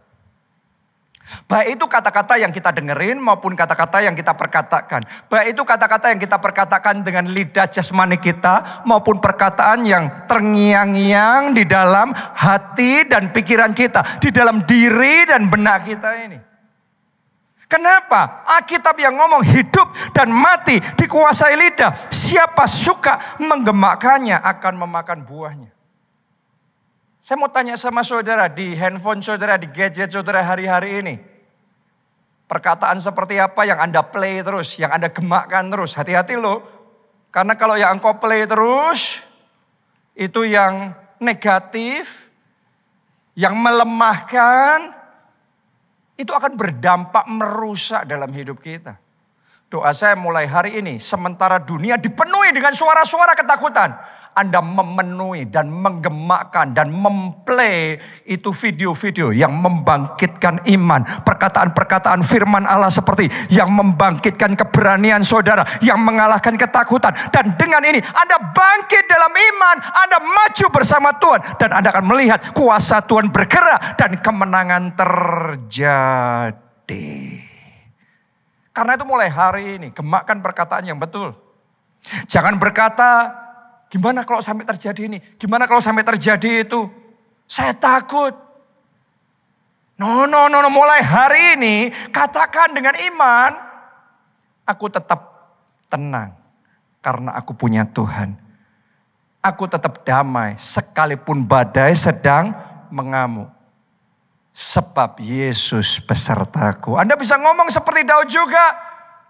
Speaker 2: Baik itu kata-kata yang kita dengerin maupun kata-kata yang kita perkatakan. Baik itu kata-kata yang kita perkatakan dengan lidah jasmani kita maupun perkataan yang terngiang-ngiang di dalam hati dan pikiran kita. Di dalam diri dan benak kita ini. Kenapa? Alkitab yang ngomong hidup dan mati dikuasai lidah. Siapa suka menggemakkannya akan memakan buahnya. Saya mau tanya sama saudara, di handphone saudara, di gadget saudara hari-hari ini. Perkataan seperti apa yang Anda play terus, yang Anda gemakkan terus. Hati-hati loh. Karena kalau yang engkau play terus, itu yang negatif, yang melemahkan, itu akan berdampak merusak dalam hidup kita. Doa saya mulai hari ini, sementara dunia dipenuhi dengan suara-suara ketakutan, Anda memenuhi dan menggemakkan dan memplay itu video-video yang membangkitkan iman. Perkataan-perkataan firman Allah seperti yang membangkitkan keberanian saudara, yang mengalahkan ketakutan. Dan dengan ini Anda bangkit dalam iman, Anda maju bersama Tuhan. Dan Anda akan melihat kuasa Tuhan bergerak dan kemenangan terjadi. Karena itu mulai hari ini, gemakkan perkataan yang betul. Jangan berkata, gimana kalau sampai terjadi ini? Gimana kalau sampai terjadi itu? Saya takut. No. Mulai hari ini katakan dengan iman, aku tetap tenang karena aku punya Tuhan. Aku tetap damai sekalipun badai sedang mengamuk. Sebab Yesus besertaku. Anda bisa ngomong seperti Daud juga.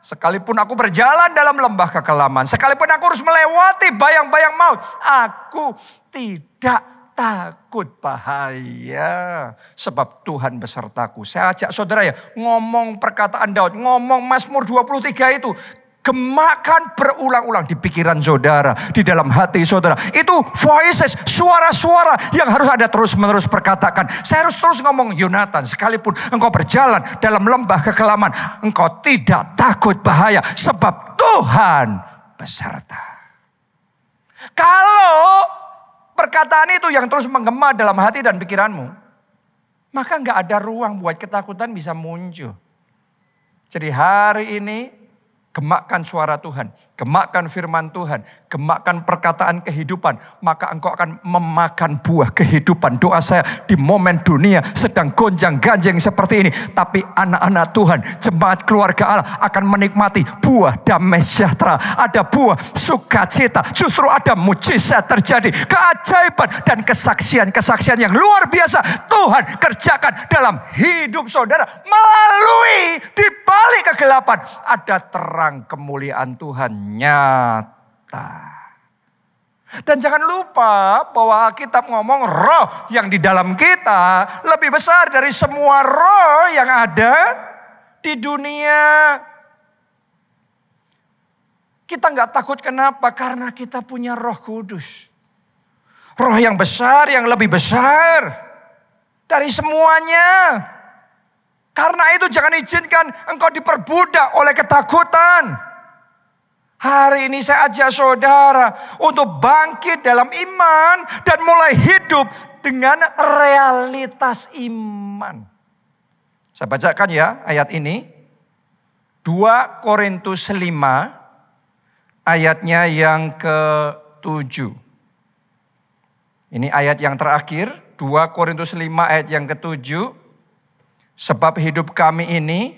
Speaker 2: Sekalipun aku berjalan dalam lembah kekelaman, sekalipun aku harus melewati bayang-bayang maut, aku tidak takut bahaya. Sebab Tuhan besertaku. Saya ajak saudara ya, ngomong perkataan Daud, ngomong Mazmur 23 itu. Gemakkan berulang-ulang di pikiran saudara, di dalam hati saudara. Itu voices, suara-suara yang harus Anda terus-menerus perkatakan. Saya harus terus ngomong, Yonatan, sekalipun engkau berjalan dalam lembah kekelaman, engkau tidak takut bahaya, sebab Tuhan beserta. Kalau perkataan itu yang terus menggema dalam hati dan pikiranmu, maka nggak ada ruang buat ketakutan bisa muncul. Jadi hari ini, gemakkan suara Tuhan, gemakkan firman Tuhan, gemakkan perkataan kehidupan. Maka engkau akan memakan buah kehidupan. Doa saya di momen dunia sedang gonjang-ganjing seperti ini. Tapi anak-anak Tuhan, jemaat keluarga Allah akan menikmati buah damai sejahtera. Ada buah sukacita. Justru ada mujizat terjadi. Keajaiban dan kesaksian-kesaksian yang luar biasa Tuhan kerjakan dalam hidup saudara. Melalui di balik kegelapan ada terang kemuliaan Tuhan nyata. Dan jangan lupa bahwa Alkitab ngomong roh yang di dalam kita lebih besar dari semua roh yang ada di dunia. Kita nggak takut kenapa? Karena kita punya Roh Kudus. Roh yang besar, yang lebih besar dari semuanya. Karena itu jangan izinkan engkau diperbudak oleh ketakutan. Hari ini saya ajak saudara untuk bangkit dalam iman dan mulai hidup dengan realitas iman. Saya bacakan ya ayat ini. 2 Korintus 5 ayatnya yang ke-7. Ini ayat yang terakhir, 2 Korintus 5 ayat yang ke-7. Sebab hidup kami ini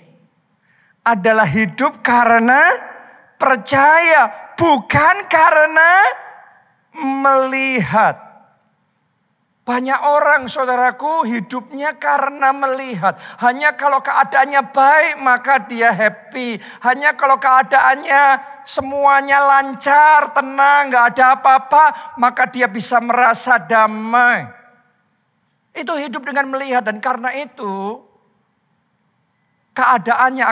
Speaker 2: adalah hidup karena percaya, bukan karena melihat. Banyak orang saudaraku hidupnya karena melihat. Hanya kalau keadaannya baik maka dia happy. Hanya kalau keadaannya semuanya lancar, tenang, gak ada apa-apa, maka dia bisa merasa damai. Itu hidup dengan melihat, dan karena itu keadaannya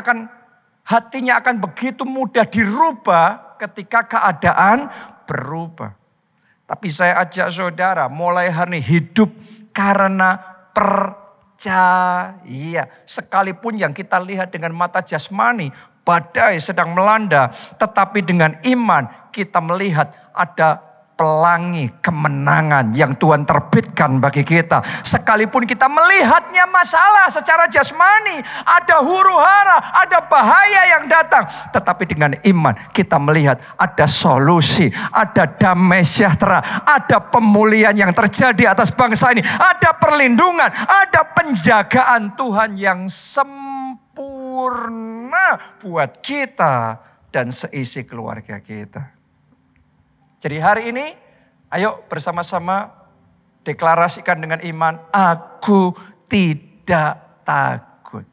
Speaker 2: hatinya akan begitu mudah dirubah ketika keadaan berubah. Tapi saya ajak saudara mulai hari ini hidup karena percaya. Sekalipun yang kita lihat dengan mata jasmani, badai sedang melanda, tetapi dengan iman kita melihat ada pelangi kemenangan yang Tuhan terbitkan bagi kita. Sekalipun kita melihatnya masalah secara jasmani, ada huru-hara, ada bahaya yang datang, tetapi dengan iman kita melihat ada solusi, ada damai sejahtera, ada pemulihan yang terjadi atas bangsa ini, ada perlindungan, ada penjagaan Tuhan yang sempurna. sempurna buat kita dan seisi keluarga kita. Jadi hari ini ayo bersama-sama deklarasikan dengan iman, aku tidak takut.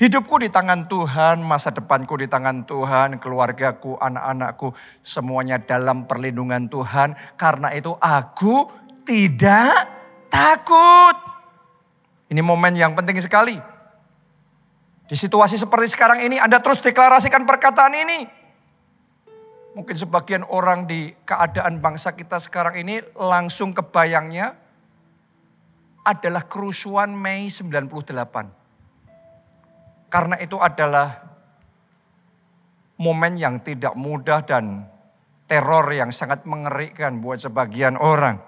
Speaker 2: Hidupku di tangan Tuhan, masa depanku di tangan Tuhan, keluargaku, anak-anakku, semuanya dalam perlindungan Tuhan. Karena itu aku tidak takut. Ini momen yang penting sekali. Di situasi seperti sekarang ini Anda terus deklarasikan perkataan ini. Mungkin sebagian orang di keadaan bangsa kita sekarang ini langsung kebayangnya adalah kerusuhan Mei 98. Karena itu adalah momen yang tidak mudah dan teror yang sangat mengerikan buat sebagian orang.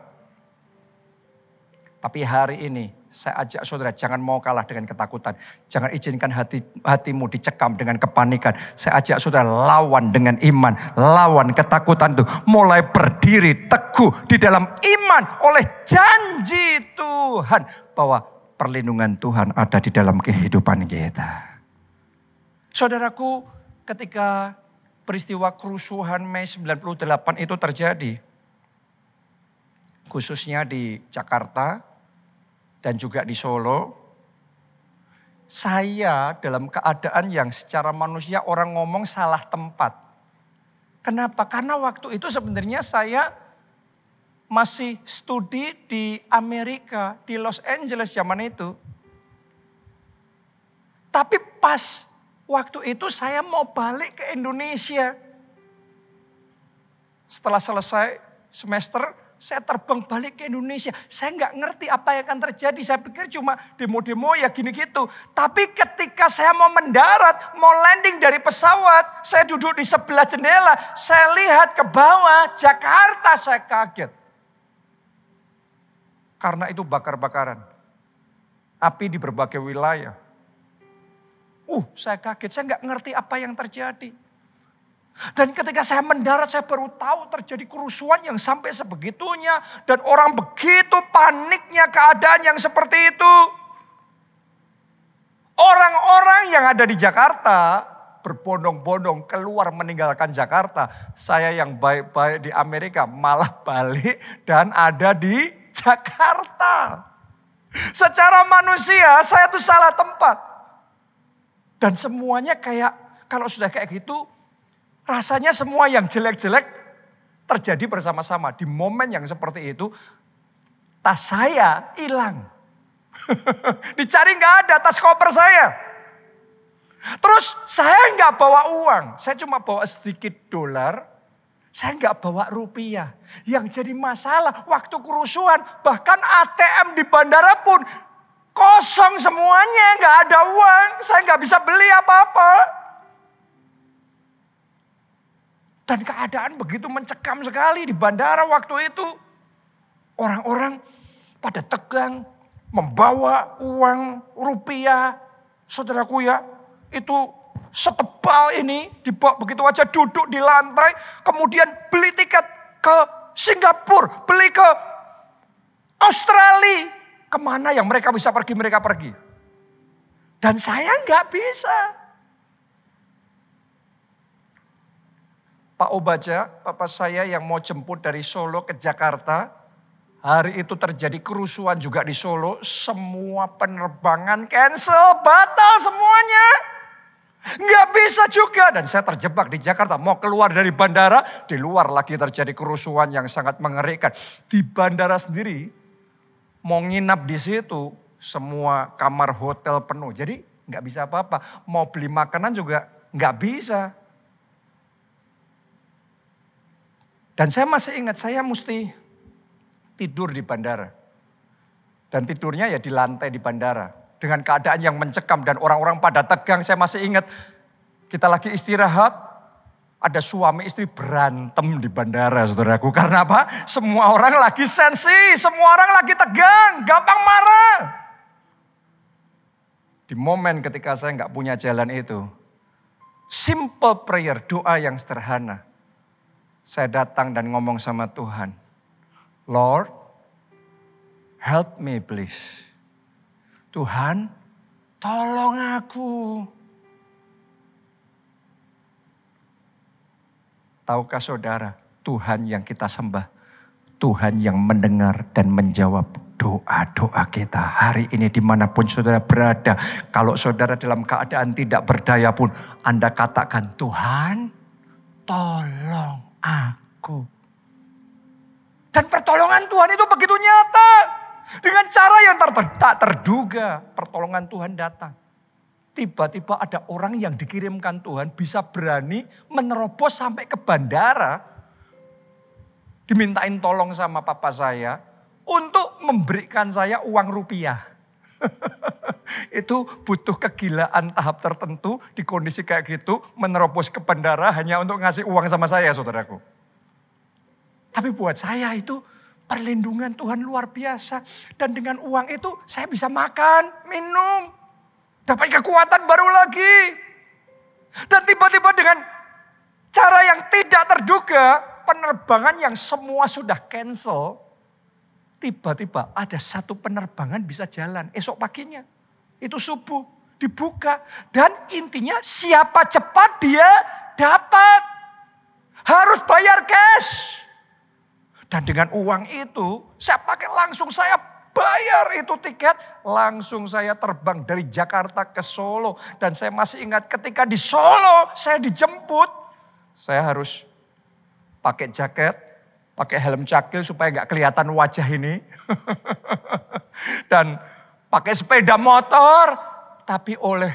Speaker 2: Tapi hari ini saya ajak saudara jangan mau kalah dengan ketakutan. Jangan izinkan hatimu dicekam dengan kepanikan. Saya ajak saudara lawan dengan iman. Lawan ketakutan itu. Mulai berdiri teguh di dalam iman oleh janji Tuhan. Bahwa perlindungan Tuhan ada di dalam kehidupan kita. Saudaraku, ketika peristiwa kerusuhan Mei 98 itu terjadi. Khususnya di Jakarta. Dan juga di Solo, saya dalam keadaan yang secara manusia orang ngomong salah tempat. Kenapa? Karena waktu itu sebenarnya saya masih studi di Amerika, di Los Angeles zaman itu. Tapi pas waktu itu saya mau balik ke Indonesia. Setelah selesai semester, saya terbang balik ke Indonesia. Saya nggak ngerti apa yang akan terjadi. Saya pikir cuma demo-demo ya gini gitu. Tapi ketika saya mau mendarat, mau landing dari pesawat. Saya duduk di sebelah jendela. Saya lihat ke bawah Jakarta, saya kaget. Karena itu bakar-bakaran. Api di berbagai wilayah. Saya kaget. Saya nggak ngerti apa yang terjadi. Dan ketika saya mendarat saya baru tahu terjadi kerusuhan yang sampai sebegitunya. Dan orang begitu paniknya keadaan yang seperti itu. Orang-orang yang ada di Jakarta berbondong-bondong keluar meninggalkan Jakarta. Saya yang baik-baik di Amerika malah balik dan ada di Jakarta. Secara manusia saya tuh salah tempat. Dan semuanya kayak kalau sudah kayak gitu. Rasanya semua yang jelek-jelek terjadi bersama-sama. Di momen yang seperti itu, tas saya hilang. Dicari nggak ada tas koper saya. Terus saya nggak bawa uang. Saya cuma bawa sedikit dolar. Saya nggak bawa rupiah. Yang jadi masalah waktu kerusuhan, bahkan ATM di bandara pun kosong semuanya. Nggak ada uang. Saya nggak bisa beli apa-apa. Dan keadaan begitu mencekam sekali di bandara waktu itu. Orang-orang pada tegang membawa uang rupiah. Saudaraku ya, itu setebal ini dibawa begitu aja duduk di lantai. Kemudian beli tiket ke Singapura, beli ke Australia. Kemana yang mereka bisa pergi, mereka pergi. Dan saya nggak bisa. Pak Obaja, papa saya yang mau jemput dari Solo ke Jakarta. Hari itu terjadi kerusuhan juga di Solo. Semua penerbangan cancel, batal semuanya. Nggak bisa juga. Dan saya terjebak di Jakarta. Mau keluar dari bandara, di luar lagi terjadi kerusuhan yang sangat mengerikan. Di bandara sendiri, mau nginap di situ, semua kamar hotel penuh. Jadi nggak bisa apa-apa. Mau beli makanan juga nggak bisa. Dan saya masih ingat saya mesti tidur di bandara. Dan tidurnya ya di lantai di bandara. Dengan keadaan yang mencekam dan orang-orang pada tegang. Saya masih ingat kita lagi istirahat. Ada suami istri berantem di bandara saudaraku. Karena apa? Semua orang lagi sensi. Semua orang lagi tegang. Gampang marah. Di momen ketika saya nggak punya jalan itu. Simple prayer, doa yang sederhana. Saya datang dan ngomong sama Tuhan. Lord, help me please. Tuhan, tolong aku. Tahukah saudara, Tuhan yang kita sembah, Tuhan yang mendengar dan menjawab doa-doa kita. Hari ini dimanapun saudara berada, kalau saudara dalam keadaan tidak berdaya pun, Anda katakan, Tuhan tolong aku. Dan pertolongan Tuhan itu begitu nyata. Dengan cara yang tak terduga, pertolongan Tuhan datang. Tiba-tiba ada orang yang dikirimkan Tuhan bisa berani menerobos sampai ke bandara. Dimintain tolong sama papa saya untuk memberikan saya uang rupiah. Itu butuh kegilaan tahap tertentu di kondisi kayak gitu. Menerobos ke bandara hanya untuk ngasih uang sama saya, saudaraku. Tapi buat saya itu perlindungan Tuhan luar biasa. Dan dengan uang itu saya bisa makan, minum. Dapat kekuatan baru lagi. Dan tiba-tiba dengan cara yang tidak terduga, penerbangan yang semua sudah cancel. Tiba-tiba ada satu penerbangan bisa jalan esok paginya. Itu subuh, dibuka. Dan intinya siapa cepat dia dapat. Harus bayar cash. Dan dengan uang itu saya pakai langsung saya bayar itu tiket. Langsung saya terbang dari Jakarta ke Solo. Dan saya masih ingat ketika di Solo saya dijemput. Saya harus pakai jaket, pakai helm cakil supaya gak kelihatan wajah ini. Dan pakai sepeda motor. Tapi oleh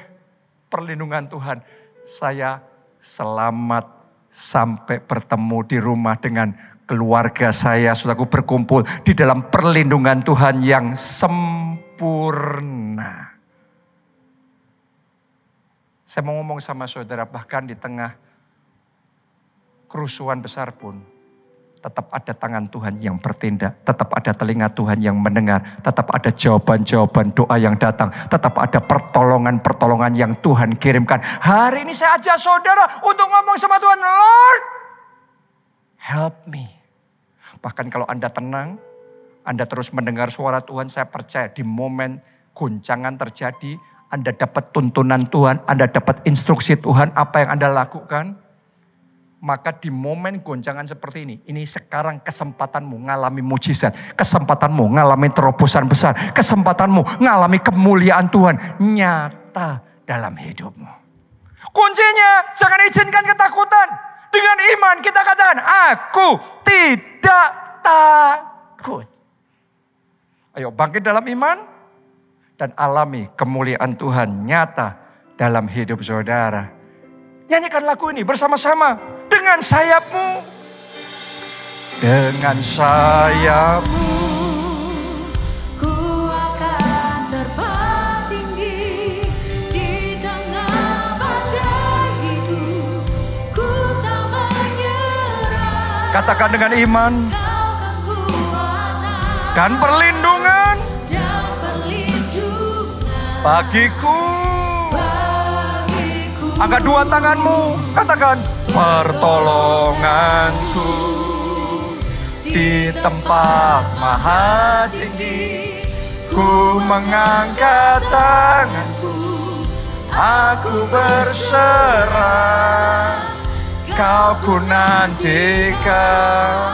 Speaker 2: perlindungan Tuhan saya selamat sampai bertemu di rumah dengan keluarga saya. Saudaraku, berkumpul di dalam perlindungan Tuhan yang sempurna. Saya mau ngomong sama saudara, bahkan di tengah kerusuhan besar pun tetap ada tangan Tuhan yang bertindak, tetap ada telinga Tuhan yang mendengar, tetap ada jawaban-jawaban doa yang datang, tetap ada pertolongan-pertolongan yang Tuhan kirimkan. Hari ini saya ajak saudara untuk ngomong sama Tuhan, Lord, help me. Bahkan kalau Anda tenang, Anda terus mendengar suara Tuhan, saya percaya di momen guncangan terjadi, Anda dapat tuntunan Tuhan, Anda dapat instruksi Tuhan, apa yang Anda lakukan. Maka di momen goncangan seperti ini sekarang kesempatanmu ngalami mujizat, kesempatanmu ngalami terobosan besar, kesempatanmu ngalami kemuliaan Tuhan nyata dalam hidupmu. Kuncinya jangan izinkan ketakutan. Dengan iman kita katakan, aku tidak takut. Ayo bangkit dalam iman dan alami kemuliaan Tuhan nyata dalam hidup saudara. Nyanyikan lagu ini bersama-sama. Dengan sayapmu, dengan sayapmu,
Speaker 1: ku akan terbang tinggi di tengah badai hidup. Ku tak menyerah.
Speaker 2: Katakan dengan iman dan perlindungan bagiku. Angkat dua tanganmu, katakan pertolonganku di tempat maha tinggi. Ku mengangkat tanganku, aku berserah. Kau ku nantikan,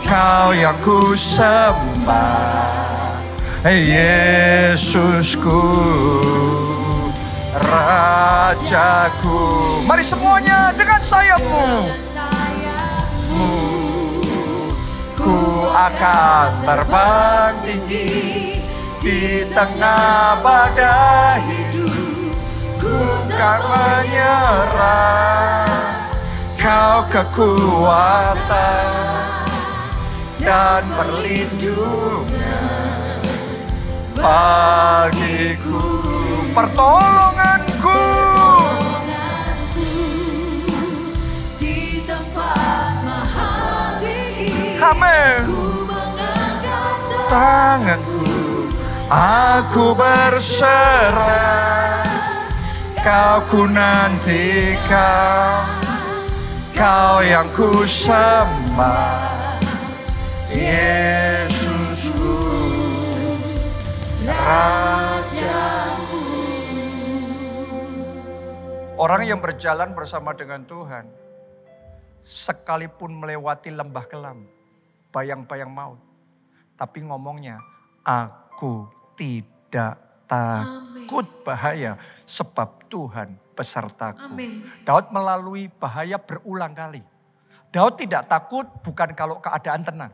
Speaker 2: Kau yang ku sembah, Yesusku, Rajaku. Mari semuanya dengan sayapmu. Ku akan terbang tinggi di tengah badai hidup. Ku tak menyerah, Kau kekuatan dan perlindungan bagiku. Pertolonganku di tempat maha tinggi. Amin. Tanganku, aku berserah. Kau ku nantikan, Kau yang ku sembah, Yesusku, Rajaku. Orang yang berjalan bersama dengan Tuhan, sekalipun melewati lembah kelam, bayang-bayang maut, tapi ngomongnya, aku tidak takut bahaya, sebab Tuhan besertaku. Daud melalui bahaya berulang kali. Daud tidak takut bukan kalau keadaan tenang.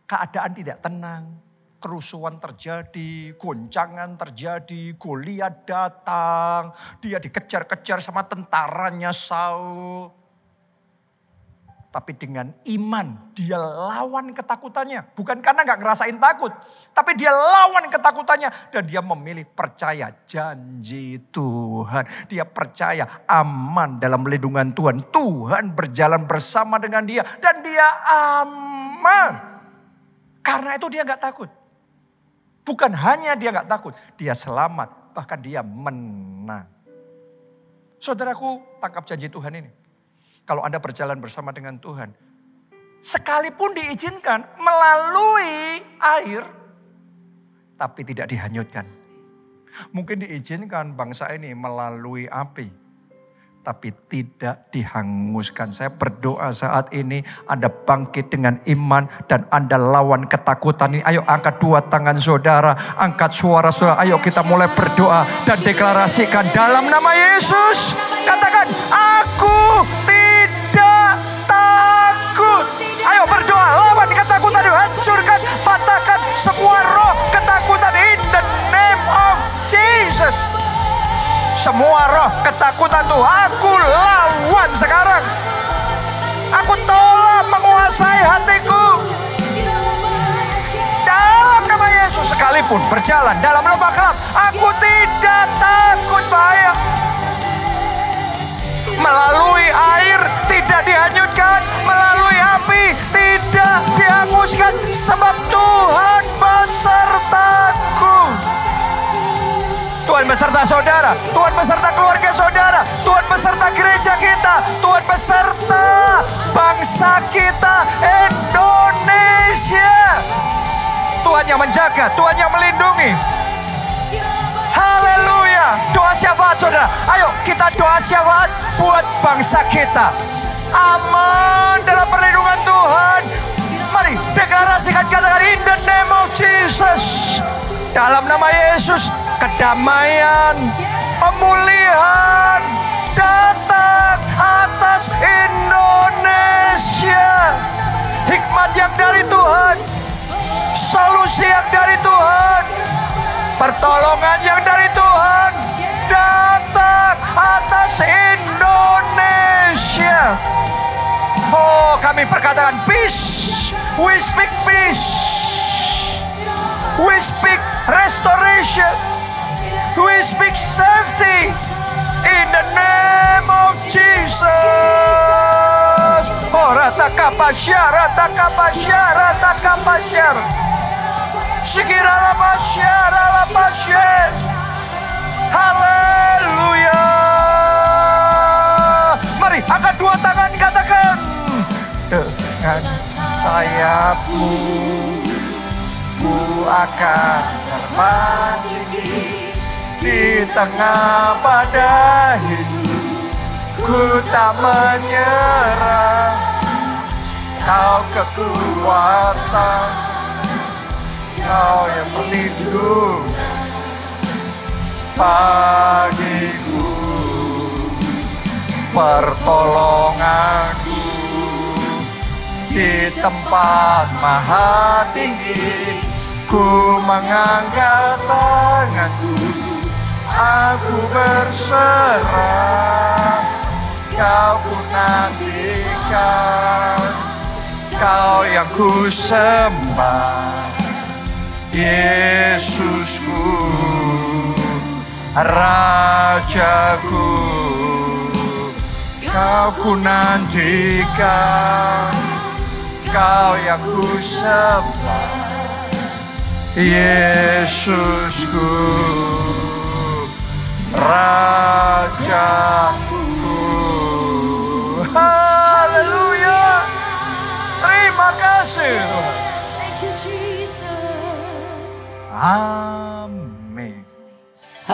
Speaker 2: Keadaan tidak tenang, kerusuhan terjadi, goncangan terjadi, Goliat datang, dia dikejar-kejar sama tentaranya Saul. Tapi dengan iman dia lawan ketakutannya. Bukan karena gak ngerasain takut. Tapi dia lawan ketakutannya. Dan dia memilih percaya janji Tuhan. Dia percaya aman dalam lindungan Tuhan. Tuhan berjalan bersama dengan dia. Dan dia aman. Karena itu dia gak takut. Bukan hanya dia gak takut. Dia selamat. Bahkan dia menang. Saudaraku, tangkap janji Tuhan ini. Kalau Anda berjalan bersama dengan Tuhan, sekalipun diizinkan melalui air, tapi tidak dihanyutkan. Mungkin diizinkan bangsa ini melalui api, tapi tidak dihanguskan. Saya berdoa saat ini Anda bangkit dengan iman dan Anda lawan ketakutan ini. Ayo angkat dua tangan saudara, angkat suara saudara. Ayo kita mulai berdoa dan deklarasikan dalam nama Yesus. Katakan, aku tidak takut. Ayo berdoa, lawan ketakutan, hancurkan, patahkan semua roh ketakutan in the name of Jesus. Semua roh ketakutan tuh aku lawan sekarang. Aku tolak menguasai hatiku. Dalam nama Yesus, sekalipun berjalan dalam lembah kelam, aku tidak takut bahaya. Melalui air tidak dihanyutkan, melalui api tidak dihanguskan, sebab Tuhan besertaku. Tuhan beserta saudara, Tuhan beserta keluarga saudara, Tuhan beserta gereja kita, Tuhan beserta bangsa kita Indonesia. Tuhan yang menjaga, Tuhan yang melindungi. Haleluya. Doa syafaat saudara. Ayo kita doa syafaat buat bangsa kita. Aman dalam perlindungan Tuhan. Mari deklarasikan, katakan in the name of Jesus. Dalam nama Yesus, kedamaian, pemulihan datang atas Indonesia. Hikmat yang dari Tuhan, solusi yang dari Tuhan, pertolongan yang dari Tuhan datang atas Indonesia. Oh, kami perkatakan peace. We speak peace. We speak restoration. We speak safety in the name of Jesus. Oh, ratakapasyar, ratakapasyar, ratakapasyar. Sikirala masyara masyar. Haleluya. Mari angkat dua tangan, katakan, dengan sayapmu ku akan terbang tinggi di tengah badai hidup. Ku tak menyerah, Kau kekuatan, Kau yang pelindung bagiku, pertolonganku di tempat maha tinggi. Ku mengangkat tanganku, aku berserah, Kau ku nantikan, Kau yang ku sembah, Yesusku, Rajaku. Kau ku nantikan, Kau yang ku sembah, Yesusku, Rajaku. Haleluya. Terima kasih Tuhan. Amin.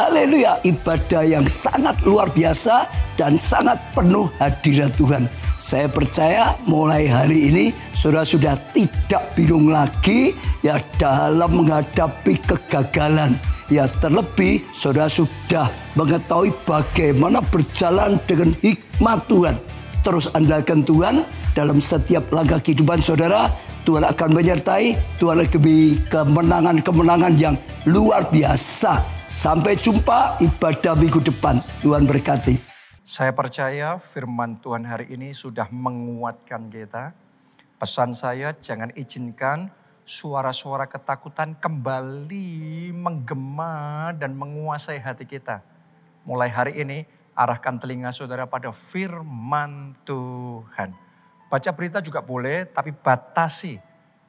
Speaker 9: Haleluya, ibadah yang sangat luar biasa dan sangat penuh hadirat Tuhan. Saya percaya mulai hari ini saudara sudah tidak bingung lagi ya dalam menghadapi kegagalan. Ya terlebih saudara sudah mengetahui bagaimana berjalan dengan hikmat Tuhan. Terus andalkan Tuhan dalam setiap langkah kehidupan saudara. Tuhan akan menyertai, Tuhan akan beri kemenangan-kemenangan yang luar biasa. Sampai jumpa ibadah minggu depan. Tuhan berkati.
Speaker 2: Saya percaya firman Tuhan hari ini sudah menguatkan kita. Pesan saya, jangan izinkan suara-suara ketakutan kembali menggema dan menguasai hati kita. Mulai hari ini, arahkan telinga saudara pada firman Tuhan. Baca berita juga boleh, tapi batasi.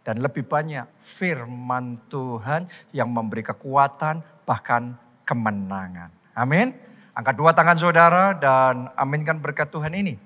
Speaker 2: Dan lebih banyak firman Tuhan yang memberi kekuatan, bahkan kemenangan. Amin. Angkat dua tangan saudara dan aminkan berkat Tuhan ini.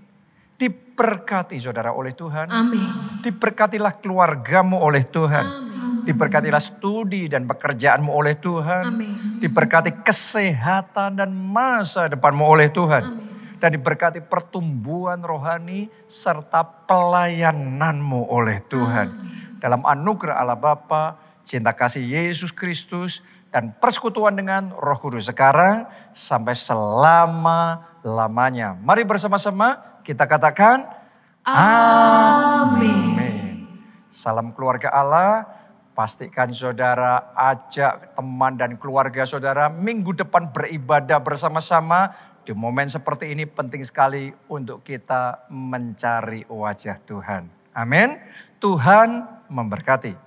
Speaker 2: Diberkati saudara oleh Tuhan.
Speaker 1: Amin.
Speaker 2: Diberkatilah keluargamu oleh Tuhan.
Speaker 1: Amin.
Speaker 2: Diberkatilah studi dan pekerjaanmu oleh Tuhan.
Speaker 1: Amin.
Speaker 2: Diberkati kesehatan dan masa depanmu oleh Tuhan.
Speaker 1: Amin.
Speaker 2: Dan diberkati pertumbuhan rohani serta pelayananmu oleh Tuhan.
Speaker 1: Amin.
Speaker 2: Dalam anugerah Allah Bapa, cinta kasih Yesus Kristus, dan persekutuan dengan Roh Kudus sekarang sampai selama-lamanya. Mari bersama-sama kita katakan amin. Salam keluarga Allah. Pastikan saudara ajak teman dan keluarga saudara minggu depan beribadah bersama-sama. Di momen seperti ini penting sekali untuk kita mencari wajah Tuhan. Amin. Tuhan memberkati.